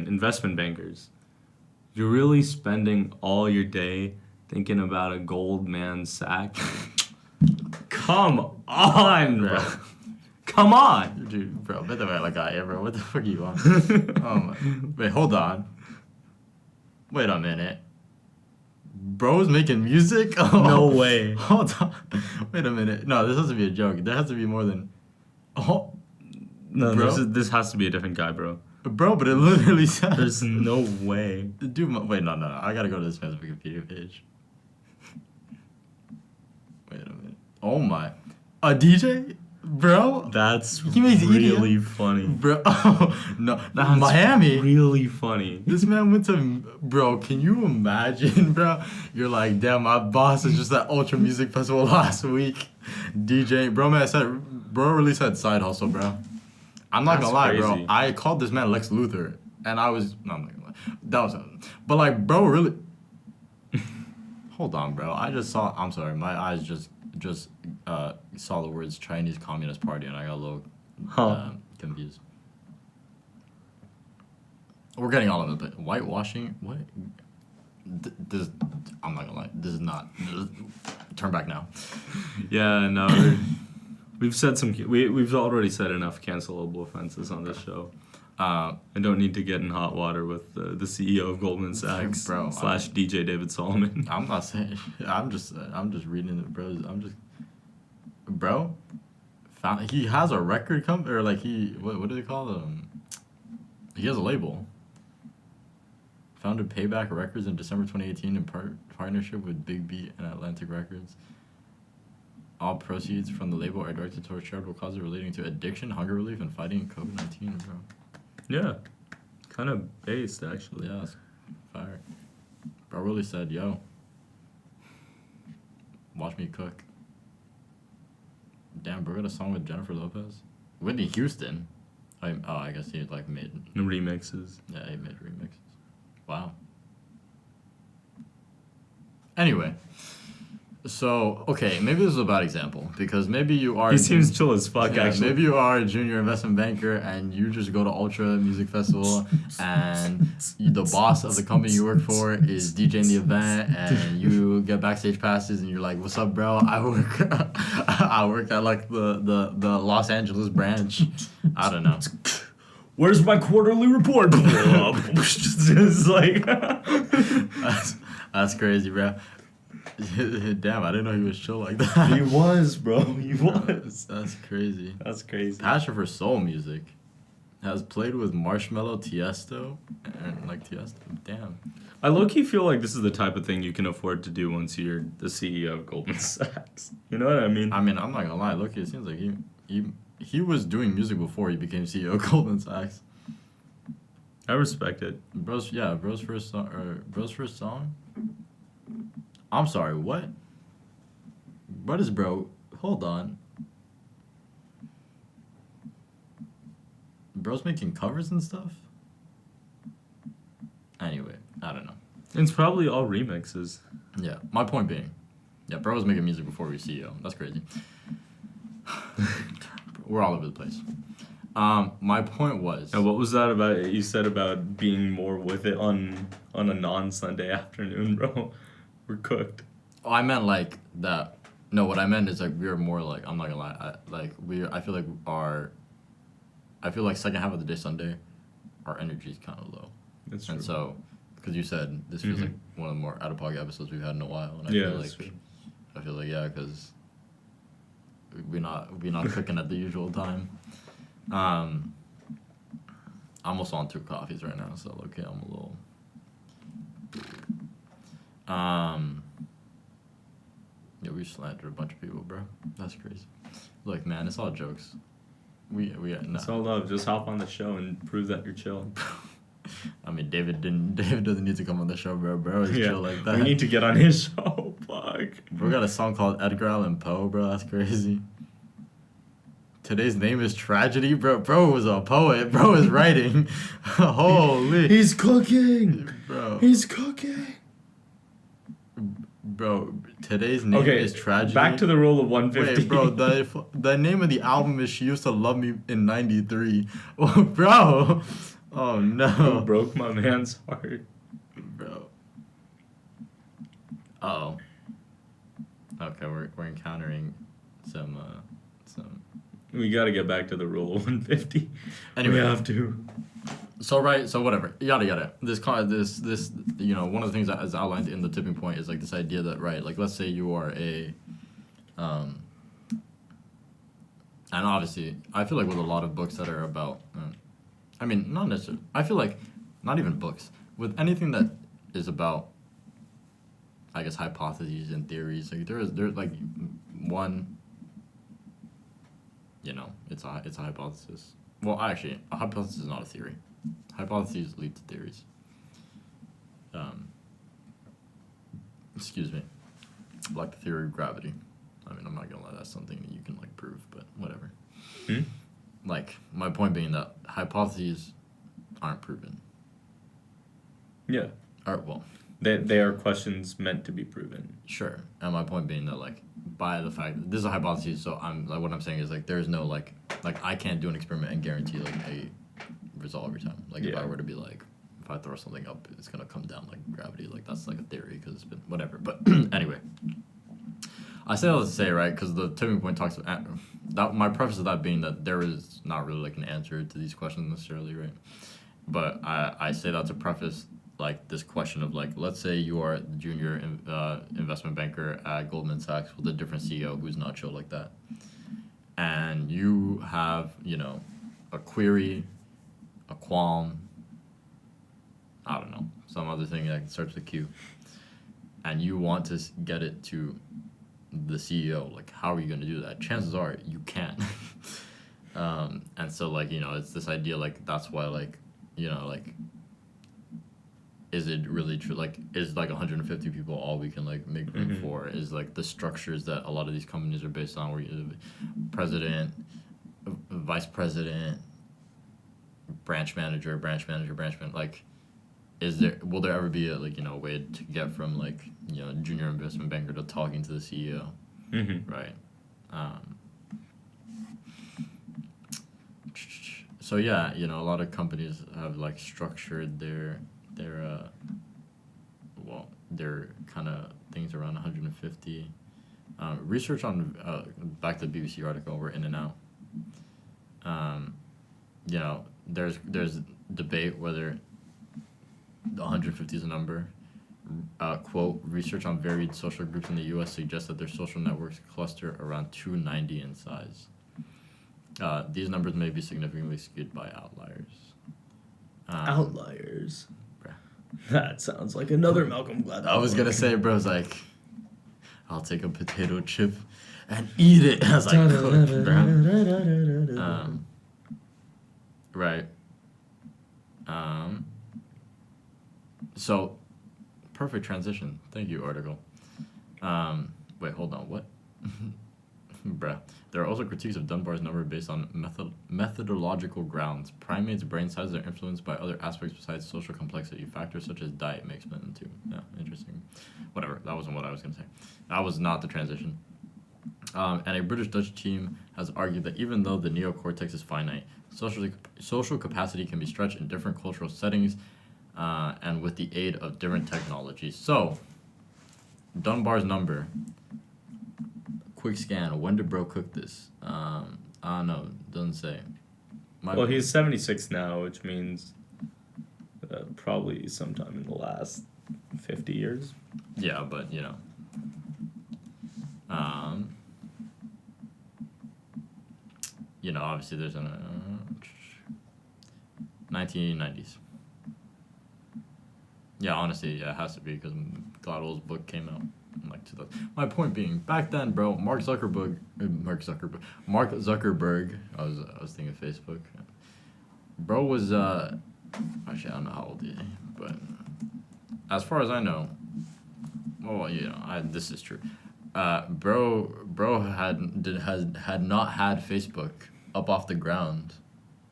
Investment bankers. You're really spending all your day thinking about a Goldman Sachs. Come on, bro. Come on. Dude, bro, bet the way like I am, bro. What the fuck are you on? Wait, hold on. Wait a minute. Bro's making music? Oh, No way. Hold on. Wait a minute. No, this has to be a joke. There has to be more than... Oh. No, Bro? this has to be a different guy, bro. Bro, but it literally says... There's no way. Dude, wait, no. I gotta go to this man's Wikipedia page. Wait a minute. Oh my. A DJ? Bro? That's He makes really EDM? funny. Bro, oh, no. That's Miami? really funny. This man went to... Bro, can you imagine, bro? You're like, damn, my boss is just at Ultra Music Festival last week. DJ. Bro, man, bro really said side hustle, bro. I'm not gonna lie, bro. Crazy. I called this man Lex Luthor, and I was... No, I'm not gonna lie. That was... But, like, bro, really... Hold on, bro. I just saw... I'm sorry. My eyes just saw the words Chinese Communist Party, and I got a little confused. We're getting all of it. Whitewashing? What? This... I'm not gonna lie. This is not... Turn back now. Yeah, no. We've said we've already said enough cancelable offenses on this show. I don't need to get in hot water with the CEO of Goldman Sachs Bro, / DJ David Solomon. I'm not saying... I'm just reading it, bro. Bro, he has a record company, or like what do they call them? He has a label. Founded Payback Records in December 2018 in partnership with Big Beat and Atlantic Records. All proceeds from the label are directed towards charitable causes relating to addiction, hunger relief, and fighting COVID-19, bro. Yeah, kind of based actually. Yeah, it's fire. Bro really said, yo, watch me cook. Damn, bro got a song with Jennifer Lopez. Whitney Houston. I guess he like made... Remixes. Yeah, he made remixes. Wow. Anyway. So, okay, maybe this is a bad example, because maybe you are... He seems chill as fuck, actually. Maybe you are a junior investment banker, and you just go to Ultra Music Festival, and the boss of the company you work for is DJing the event, and you get backstage passes, and you're like, what's up, bro? I work at, like, the Los Angeles branch. I don't know. Where's my quarterly report? It's like... That's crazy, bro. Damn, I didn't know he was chill like that. He was, bro. He was. That's crazy. That's crazy. Passion for soul music. Has played with Marshmello, Tiesto, and like Tiesto. Damn. I low-key feel like this is the type of thing you can afford to do once you're the CEO of Goldman Sachs. You know what I mean? I mean, I'm not gonna lie. Look, it seems like he was doing music before he became CEO of Goldman Sachs. I respect it. Bro's first song. I'm sorry, what? What is bro? Hold on. Bro's making covers and stuff? Anyway, I don't know. It's probably all remixes. Yeah, my point being, yeah, bro was making music before he was CEO. That's crazy. We're all over the place. My point was... And what was that about? You said about being more with it on a non-Sunday afternoon, bro. We're cooked. Oh, I meant like that. No, what I meant is like we are more like, I'm not gonna lie, I feel like second half of the day Sunday, our energy is kind of low. That's true. And so, because you said this feels like one of the more out of pocket episodes we've had in a while, and I feel like yeah, because we're not cooking at the usual time. I I'm almost on 2 coffees right now, so okay, I'm a little. Yeah, we slandered a bunch of people, bro. That's crazy. Look, man, it's all jokes. We no. It's all love. Just hop on the show and prove that you're chill. I mean, David doesn't need to come on the show, bro. Bro is chill like that. We need to get on his show. Fuck. Bro got a song called Edgar Allan Poe, bro. That's crazy. Today's name is Tragedy, bro. Bro was a poet. Bro is writing. Holy. He's cooking. Bro. He's cooking. Bro, today's name is Tragedy. Back to the rule of 150. Wait, bro, the name of the album is She Used to Love Me in 93. Oh, bro. Oh, no. Who broke my man's heart? Bro. Uh-oh. Okay, we're encountering some. We gotta get back to the rule of 150. Anyway. We have to. So whatever, yada yada. This one of the things that is outlined in the tipping point is like this idea that like let's say you are a, and obviously I feel like with a lot of books that are about, I mean not necessarily. I feel like not even books with anything that is about, I guess, hypotheses and theories. Like there's like one. It's a hypothesis. Well, actually, a hypothesis is not a theory. Hypotheses lead to theories. Excuse me. Like the theory of gravity. I mean, I'm not gonna lie, that's something that you can like prove, but whatever. Like my point being that hypotheses aren't proven. Yeah. Well. They are questions meant to be proven. Sure, and my point being that like by the fact that this is a hypothesis, so I'm like what I'm saying is like there's no like I can't do an experiment and guarantee like a result every time. Like if I were to be like if I throw something up, it's gonna come down like gravity. Like that's like a theory because it's been whatever. But anyway, I say all to say right because the tipping point talks about that. My preface of that being that there is not really like an answer to these questions necessarily, right? But I say that to preface like this question of like let's say you are the junior investment banker at Goldman Sachs with a different CEO who's not chill like that, and you have a query, a qualm, I don't know, some other thing that starts with Q, and you want to get it to the CEO. Like how are you going to do that? Chances are you can't. And so like it's this idea like that's why like like is it really true? Like, is like 150 people all we can like make room for? Is like the structures that a lot of these companies are based on, where you president, vice president, branch manager. Like, will there ever be a a way to get from like junior investment banker to talking to the CEO, right? So yeah, a lot of companies have like structured their kind of things around 150. Research on back to the BBC article, we're in and out. There's debate whether the 150 is a number. Quote, research on varied social groups in the U.S. suggests that their social networks cluster around 290 in size. These numbers may be significantly skewed by outliers. Outliers? That sounds like another Malcolm Gladwell. I was gonna say, bro's like, I'll take a potato chip and eat it as I cook, bro. Right. So, perfect transition. Thank you, article. Wait, hold on. What? Bruh. There are also critiques of Dunbar's number based on methodological grounds. Primates' brain sizes are influenced by other aspects besides social complexity. Factors such as diet may explain them too. Yeah, interesting. Whatever. That wasn't what I was going to say. That was not the transition. And a British-Dutch team has argued that even though the neocortex is finite, social capacity can be stretched in different cultural settings and with the aid of different technologies. So, Dunbar's number... Quick scan. When did bro cook this? I don't know. Doesn't say. He's 76 now, which means probably sometime in the last 50 years. Yeah, but obviously there's 1990s. Yeah, honestly, yeah, it has to be because Gladwell's book came out in like 2000. My point being, back then, bro, Mark Zuckerberg. I was thinking Facebook. Bro was actually I don't know how old he is, but as far as I know, well, this is true. Bro had not had Facebook up off the ground.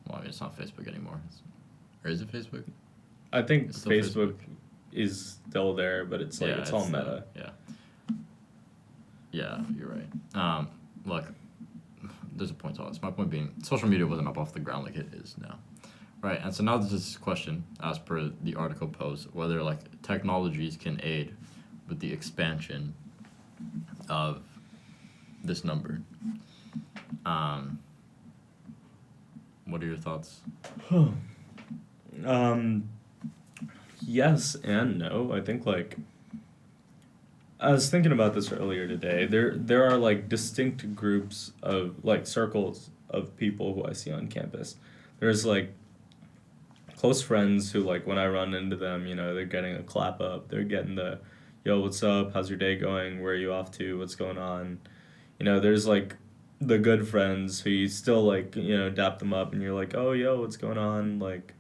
Well, I mean, it's not Facebook anymore. Or is it Facebook? I think Facebook is still there, but it's like it's all meta. Yeah, you're right. Look, there's a point to all this. My point being, social media wasn't up off the ground like it is now. Right, and so now there's this question, as per the article posed, whether like technologies can aid with the expansion of this number. What are your thoughts? Yes and no. I think like I was thinking about this earlier today. There are like distinct groups of like circles of people who I see on campus. There's like close friends who like when I run into them, they're getting a clap up. They're getting the, yo, what's up? How's your day going? Where are you off to? What's going on? There's like the good friends who you still like, dap them up and you're like, oh, yo, what's going on? Like,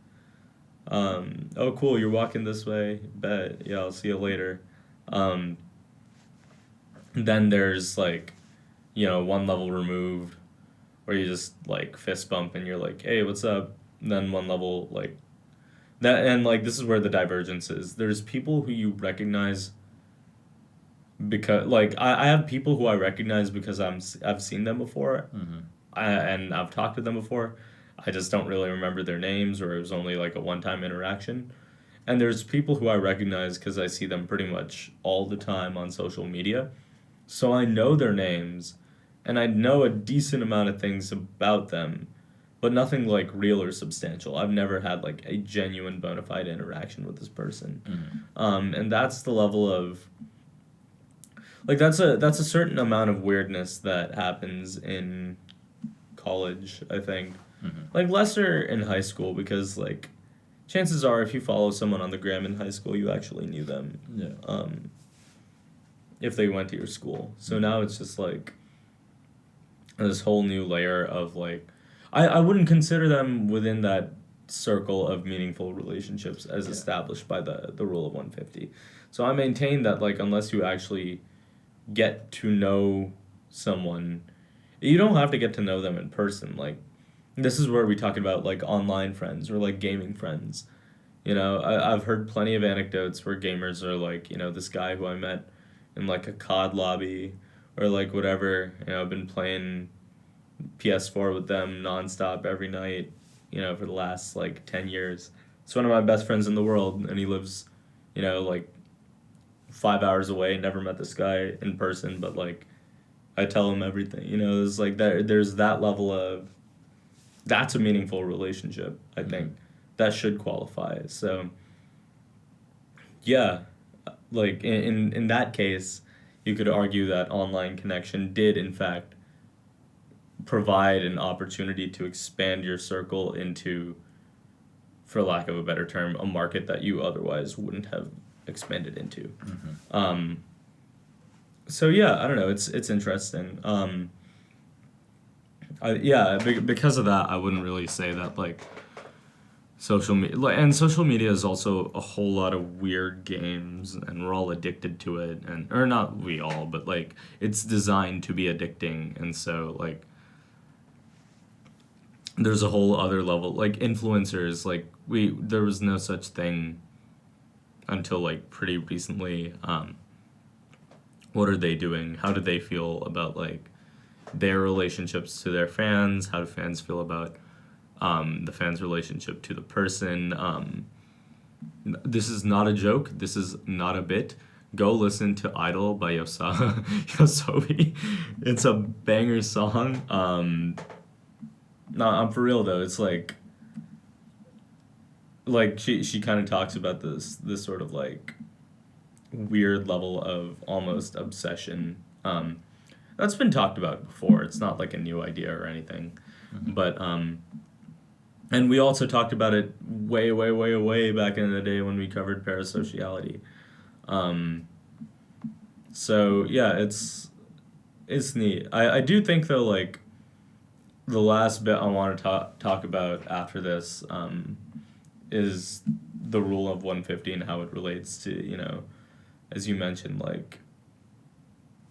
oh, cool, you're walking this way. Bet. Yeah, I'll see you later. Then there's like, one level removed where you just like fist bump and you're like, hey, what's up? And then one level like that. And like, this is where the divergence is. There's people who you recognize because like I have people who I recognize because I've seen them before, and I've talked to them before. I just don't really remember their names, or it was only like a one-time interaction. And there's people who I recognize because I see them pretty much all the time on social media, so I know their names, and I know a decent amount of things about them, but nothing like real or substantial. I've never had like a genuine bona fide interaction with this person, and that's the level of. Like that's a certain amount of weirdness that happens in college, I think. Like lesser in high school because like chances are if you follow someone on the gram in high school you actually knew them. Yeah. If they went to your school. So now it's just like this whole new layer of like I wouldn't consider them within that circle of meaningful relationships as established by the rule of 150. So I maintain that like unless you actually get to know someone, you don't have to get to know them in person. Like this is where we talk about like online friends or like gaming friends. I've heard plenty of anecdotes where gamers are like, this guy who I met in like a COD lobby or like whatever, I've been playing PS4 with them nonstop every night, for the last like 10 years. It's one of my best friends in the world and he lives, like 5 hours away. Never met this guy in person, but like I tell him everything. It's like there's that level of that's a meaningful relationship, I think. That should qualify. So yeah, like in that case, you could argue that online connection did in fact provide an opportunity to expand your circle into, for lack of a better term, a market that you otherwise wouldn't have expanded into. So yeah, I don't know. It's interesting. Because of that, I wouldn't really say that like social media, and social media is also a whole lot of weird games, and we're all addicted to it, or not we all, but like it's designed to be addicting, and so like there's a whole other level like influencers. Like there was no such thing until like pretty recently. What are they doing? How do they feel about like their relationships to their fans? How do fans feel about the fans' relationship to the person? This is not a joke. This is not a bit. Go listen to Idol by Yosobi. It's a banger song. No, I'm for real though. It's like she kind of talks about this sort of like weird level of almost obsession. That's been talked about before. It's not like a new idea or anything, but And we also talked about it way, way, way, way back in the day when we covered parasociality. Um, so yeah, it's neat. I do think though, like, the last bit I want to talk about after this is the rule of 150 and how it relates to, as you mentioned, like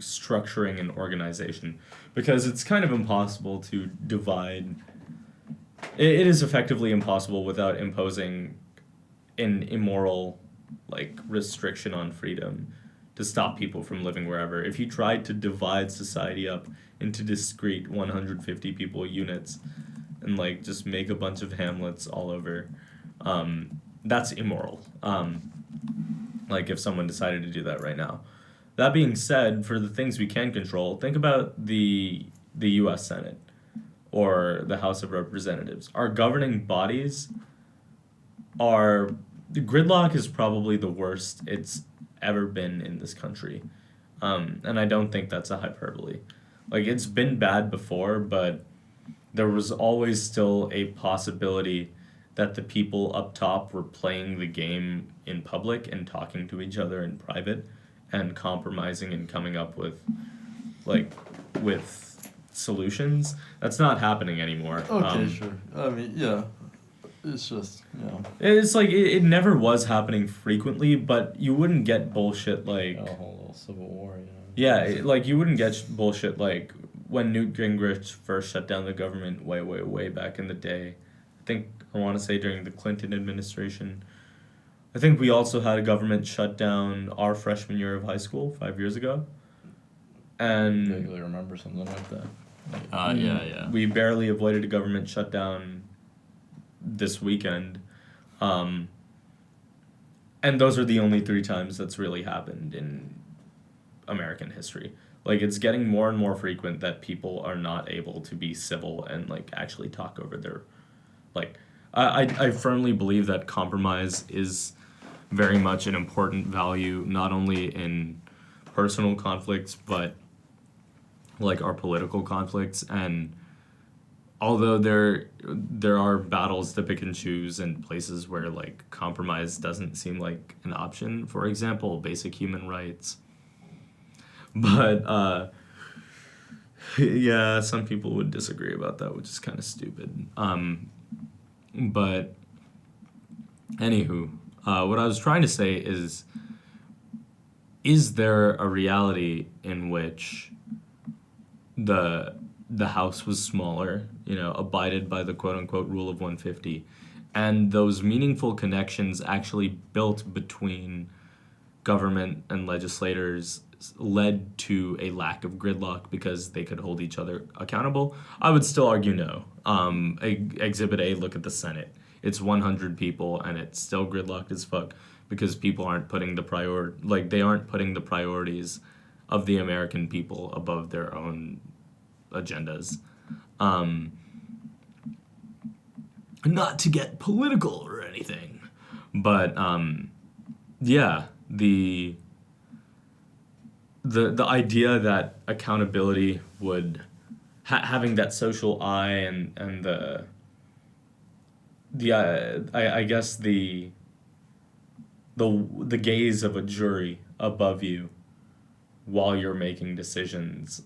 structuring an organization, because it's kind of impossible to divide. It is effectively impossible without imposing an immoral, like, restriction on freedom to stop people from living wherever. If you tried to divide society up into discrete 150 people units and, like, just make a bunch of hamlets all over, that's immoral. Like, if someone decided to do that right now. That being said, for the things we can control, think about the U.S. Senate or the House of Representatives. Our governing bodies are... The gridlock is probably the worst it's ever been in this country. And I don't think that's a hyperbole. Like, it's been bad before, but there was always still a possibility that the people up top were playing the game in public and talking to each other in private and compromising and coming up with, like, with solutions. That's not happening anymore. Okay, sure. I mean, yeah. It's just, It's like, it never was happening frequently, but you wouldn't get bullshit like... a whole little civil war, Yeah, like, you wouldn't get bullshit like when Newt Gingrich first shut down the government way, way, way back in the day. I want to say during the Clinton administration. I think we also had a government shut down our freshman year of high school 5 years ago. And... I vaguely remember something like that. Yeah. We barely avoided a government shutdown this weekend. And those are the only 3 times that's really happened in American history. Like, it's getting more and more frequent that people are not able to be civil and, like, actually talk over their... Like, I firmly believe that compromise is very much an important value, not only in personal conflicts, but, like, our political conflicts. And although there are battles to pick and choose and places where, like, compromise doesn't seem like an option, for example, basic human rights. But, yeah, some people would disagree about that, which is kind of stupid. But, anywho, what I was trying to say is there a reality in which the house was smaller, abided by the quote-unquote rule of 150, and those meaningful connections actually built between government and legislators led to a lack of gridlock because they could hold each other accountable? I would still argue no. Exhibit A, look at the Senate. It's 100 people, and it's still gridlocked as fuck because people aren't putting they aren't putting the priorities of the American people above their own agendas. Not to get political or anything, but yeah, the idea that accountability would having that social eye and I guess the gaze of a jury above you while you're making decisions,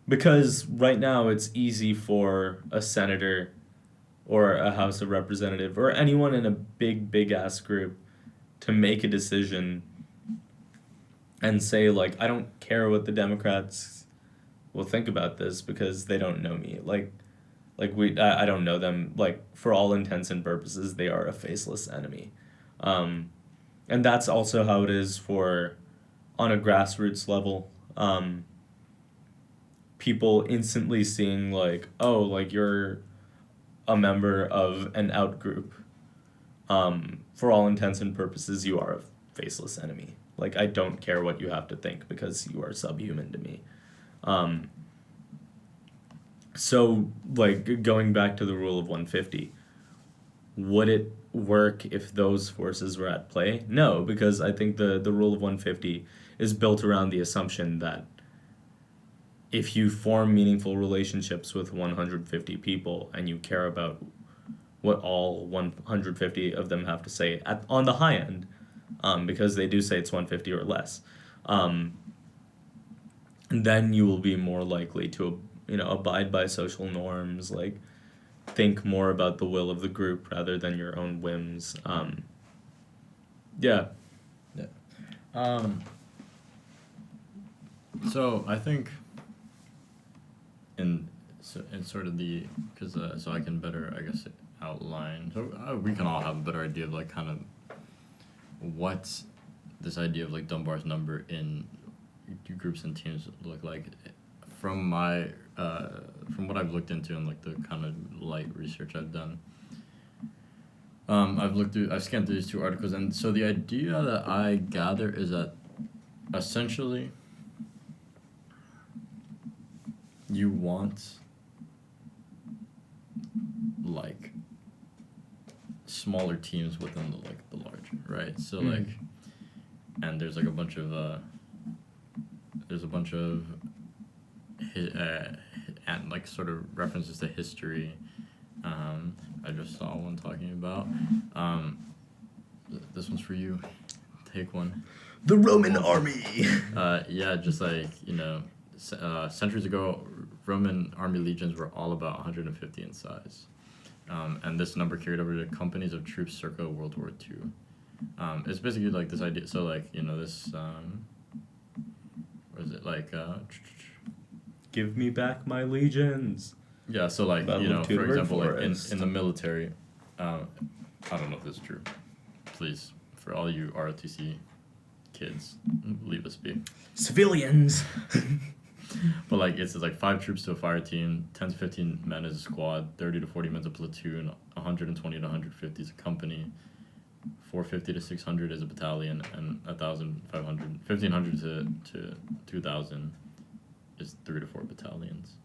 because right now it's easy for a senator or a House of Representative or anyone in a big ass group to make a decision and say, like, I don't care what the Democrats will think about this because they don't know me. I don't know them. Like, for all intents and purposes, they are a faceless enemy. And that's also how it is on a grassroots level. People instantly seeing, like, oh, like, you're a member of an out group. For all intents and purposes, you are a faceless enemy. Like, I don't care what you have to think because you are subhuman to me. So, like, going back to the rule of 150, would it work if those forces were at play? No, because I think the rule of 150 is built around the assumption that if you form meaningful relationships with 150 people and you care about what all 150 of them have to say on the high end, because they do say it's 150 or less, then you will be more likely to, abide by social norms, like think more about the will of the group rather than your own whims. Yeah. So I think in sort of because so I can better, I guess, outline. So we can all have a better idea of like kind of what this idea of like Dunbar's number in groups and teams look like from my from what I've looked into and like the kind of light research I've done. I've scanned through these two articles, and so the idea that I gather is that essentially you want like smaller teams within the larger, right? So like, and there's like a bunch of and like sort of references to history. I just saw one talking about. This one's for you. Take one. The Roman army. Yeah, just like centuries ago, Roman army legions were all about 150 in size, and this number carried over to companies of troops circa World War II. It's basically like this idea. So like this. What is it like? Give me back my legions. Yeah, so like Battle for example, like Forest. in the military, I don't know if this is true. Please, for all you ROTC kids, leave us be. Civilians. But like it's like 5 troops to a fire team, 10 to 15 men as a squad, 30 to 40 men as a platoon, 120 to 150 as a company, 450 to 600 as a battalion, and 1,500 to 2,000 is 3 to 4 battalions.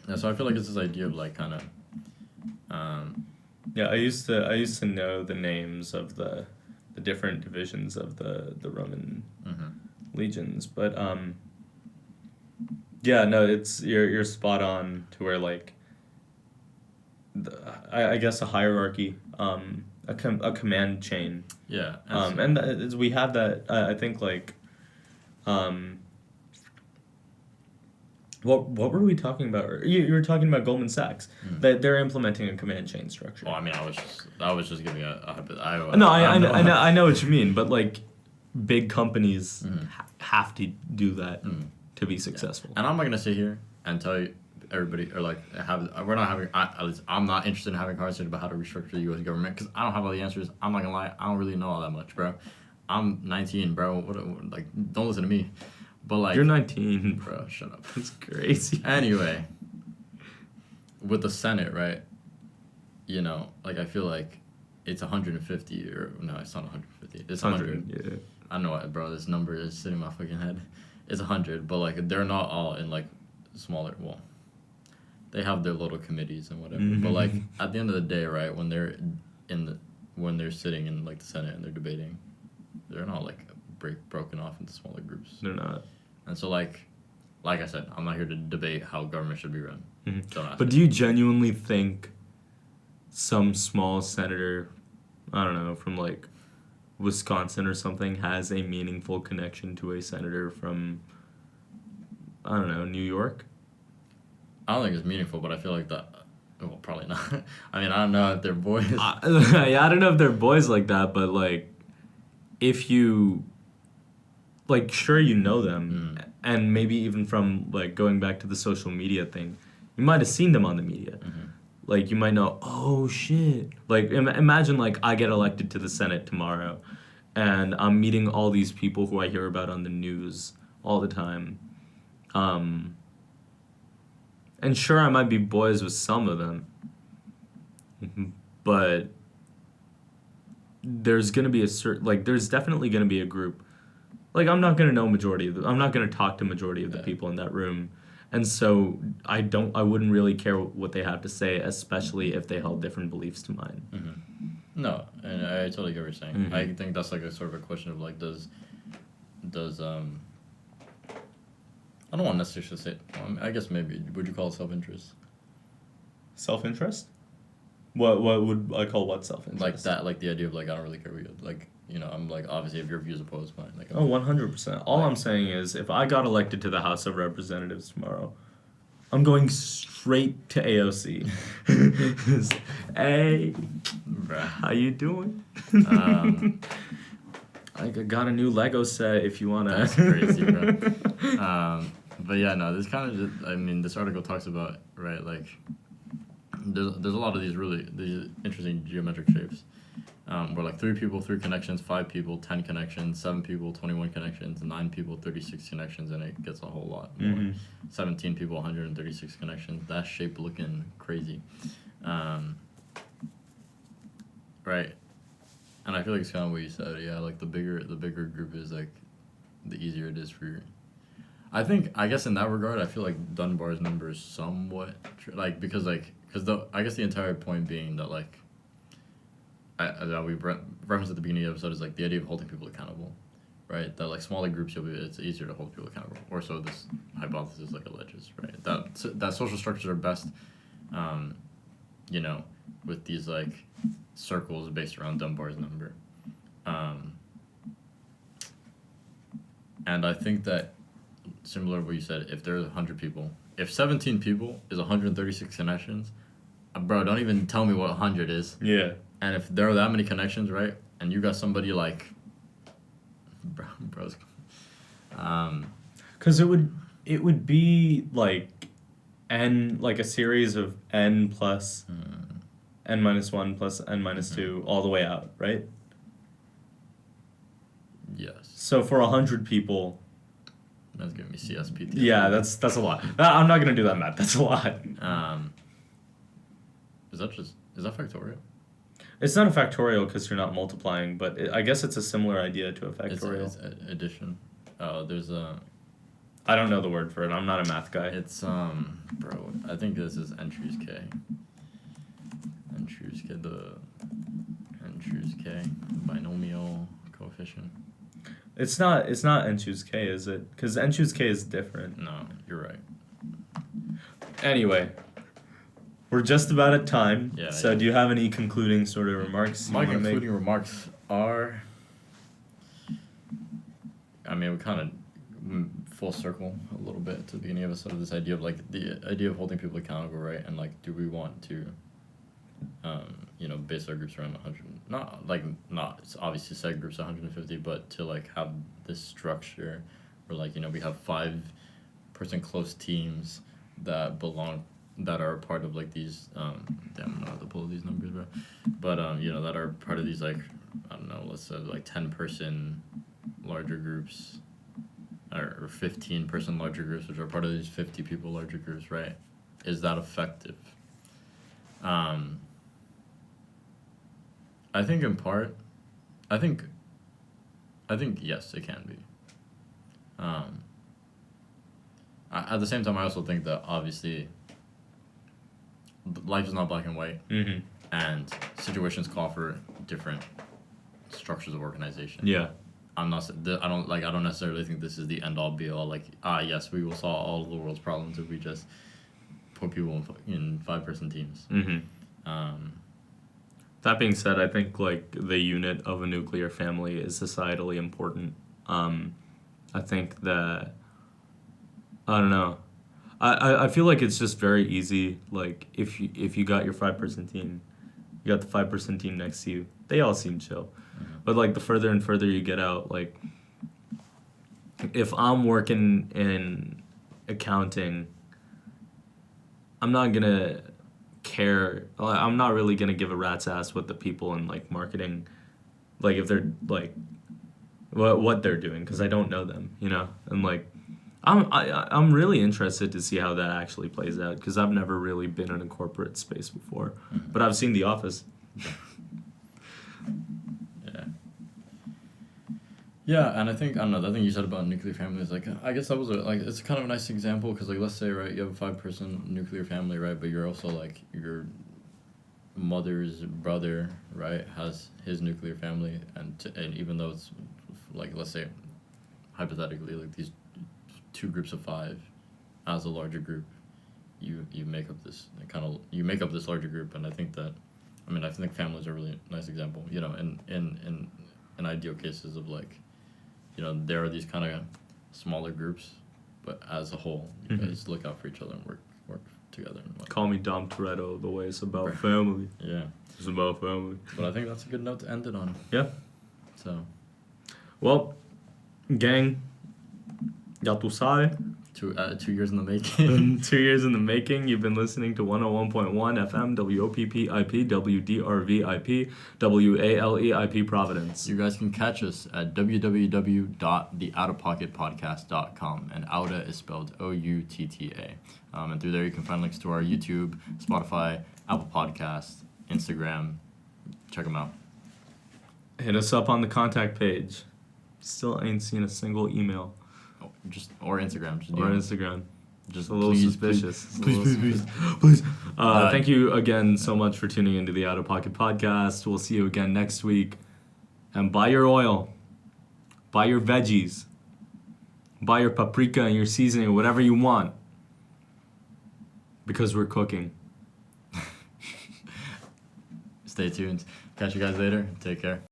Yeah, so I feel like it's this idea of like kind of. Yeah, I used to know the names of the different divisions of the Roman legions, but yeah, no, you're spot on to where like. I guess a hierarchy, a command chain. Yeah. And we have that. I think like. What were we talking about? You were talking about Goldman Sachs. That they're implementing a command chain structure. Well, I mean, I was just giving I know what you mean, but like, big companies have to do that to be successful. Yeah. And I'm not gonna sit here and tell you everybody or like we're not having. At least I'm not interested in having a conversation about how to restructure the U.S. government because I don't have all the answers. I'm not gonna lie, I don't really know all that much, bro. I'm 19, bro. Like, don't listen to me. But like, you're 19, bro. Shut up. That's crazy. Anyway, with the Senate, right? Like I feel like it's 150 or no, it's not 150. It's 100. Yeah. I don't know what, bro. This number is sitting in my fucking head. It's 100, but like they're not all in like smaller. Well, they have their little committees and whatever. But like at the end of the day, right? When they're sitting in like the Senate and they're debating, they're not like broken off into smaller groups. They're not. And so like I said, I'm not here to debate how government should be run. But do you genuinely think some small senator, I don't know, from like Wisconsin or something has a meaningful connection to a senator from, I don't know, New York? I don't think it's meaningful, but I feel like that. Well, probably not. I mean, I don't know if they're boys. Yeah, I don't know if they're boys like that, but like, if you, like, sure, you know them, and maybe even from like going back to the social media thing, you might have seen them on the media. Like, you might know, oh shit. Like, imagine like I get elected to the Senate tomorrow, and I'm meeting all these people who I hear about on the news all the time. And sure, I might be boys with some of them, but there's gonna be there's definitely gonna be a group. Like, I'm not gonna know I'm not gonna talk to majority of the people in that room, and so I wouldn't really care what they have to say, especially if they held different beliefs to mine. No, and I totally get what you're saying. I think that's like a sort of a question of like, does I don't want necessarily to say. I guess maybe. Would you call it self-interest? Self-interest? What would I call what self-interest? Like that, like the idea of like I don't really care what you like. You know, I'm like obviously if your views opposed, fine. Like. 100%. All I'm saying is, if I got elected to the House of Representatives tomorrow, I'm going straight to AOC. Hey, Bruh. how you doing? I got a new Lego set if you want to. That's crazy, bro. But yeah, no, this kind of just, I mean, this article talks about, right, like, there's a lot of these interesting geometric shapes. Where like 3 people, 3 connections, 5 people, 10 connections, 7 people, 21 connections, 9 people, 36 connections, and it gets a whole lot more. Mm-hmm. 17 people, 136 connections. That shape looking crazy. Right. And I feel like it's kind of what you said. Yeah, like the bigger group is, like, the easier it is for you. I guess in that regard, I feel like Dunbar's number is somewhat, because I guess the entire point being that, like, that we referenced at the beginning of the episode is like the idea of holding people accountable, right? That like smaller groups, it's easier to hold people accountable, or so this hypothesis like alleges, right? That social structures are best, you know, with these like circles based around Dunbar's number, and I think that similar to what you said, if there's 100 people, if 17 people is 136 connections, bro, don't even tell me what 100 is. Yeah. And if there are that many connections, right, and you got somebody like, bros, because it would be like n, like a series of n plus n minus 1 plus n minus 2 all the way out, right? Yes. So for 100 people. That's giving me CSPT. Yeah, that's a lot. I'm not gonna do that math. That's a lot. Is that factorial? It's not a factorial because you're not multiplying, but I guess it's a similar idea to a factorial. It's addition. There's a. I don't know the word for it. I'm not a math guy. It's bro. I think this is entries K. Entries K, binomial coefficient. It's not n choose K, is it? Because n choose K is different. No, you're right. Anyway. We're just about at time. Yeah. So do you have any concluding sort of remarks? My concluding remarks are, I mean, we kind of full circle a little bit to the beginning of this idea of like the idea of holding people accountable, right? And like, do we want to, you know, base our groups around 100? Not obviously set groups 150, but to like have this structure where like, you know, we have 5-person close teams that are part of like these damn, I don't know how to pull these numbers, bro. But you know, that are part of these like, I don't know, let's say like 10-person larger groups or 15-person larger groups, which are part of these 50 people larger groups, right? Is that effective? I think in part, I think yes, it can be. At the same time, I also think that obviously life is not black and white, and situations call for different structures of organization. Yeah. I don't necessarily think this is the end all be all. Like, yes, we will solve all of the world's problems if we just put people in 5-person teams. That being said, I think like the unit of a nuclear family is societally important. I think that, I don't know. I feel like it's just very easy. Like if you got your 5-person team, you got the 5-person team next to you. They all seem chill, but like the further and further you get out, like if I'm working in accounting, I'm not gonna care. I'm not really gonna give a rat's ass what the people in like marketing, like if they're like what they're doing, because I don't know them, you know, and like. I'm really interested to see how that actually plays out, because I've never really been in a corporate space before, but I've seen The Office. Yeah, and I think, I don't know, the thing you said about nuclear families, like, I guess that was, it's kind of a nice example, because, like, let's say, right, you have a 5-person nuclear family, right, but you're also, like, your mother's brother, right, has his nuclear family, and even though it's, like, let's say, hypothetically, like, these two groups of 5 as a larger group, you make up this larger group. And I think that, I think families are a really nice example, you know, in ideal cases of like, you know, there are these kind of smaller groups, but as a whole, you guys look out for each other and work together. And like, call me Dom Toretto, the way it's about right. family. Yeah. It's about family. But I think that's a good note to end it on. Yeah. So. Well, gang, ya tu sabes. 2 years in the making. 2 years in the making. You've been listening to 101.1 FM, WOPPIP, WDRVIP, WALEIP Providence. You guys can catch us at www.theoutapocketpodcast.com, and Outta is spelled OUTTA. And through there you can find links to our YouTube, Spotify, Apple Podcasts, Instagram. Check them out. Hit us up on the contact page. Still ain't seen a single email. Or Instagram. Instagram. Just a little suspicious. Please. Thank you again so much for tuning into the Outta Pocket Podcast. We'll see you again next week. And buy your oil. Buy your veggies. Buy your paprika and your seasoning or whatever you want. Because we're cooking. Stay tuned. Catch you guys later. Take care.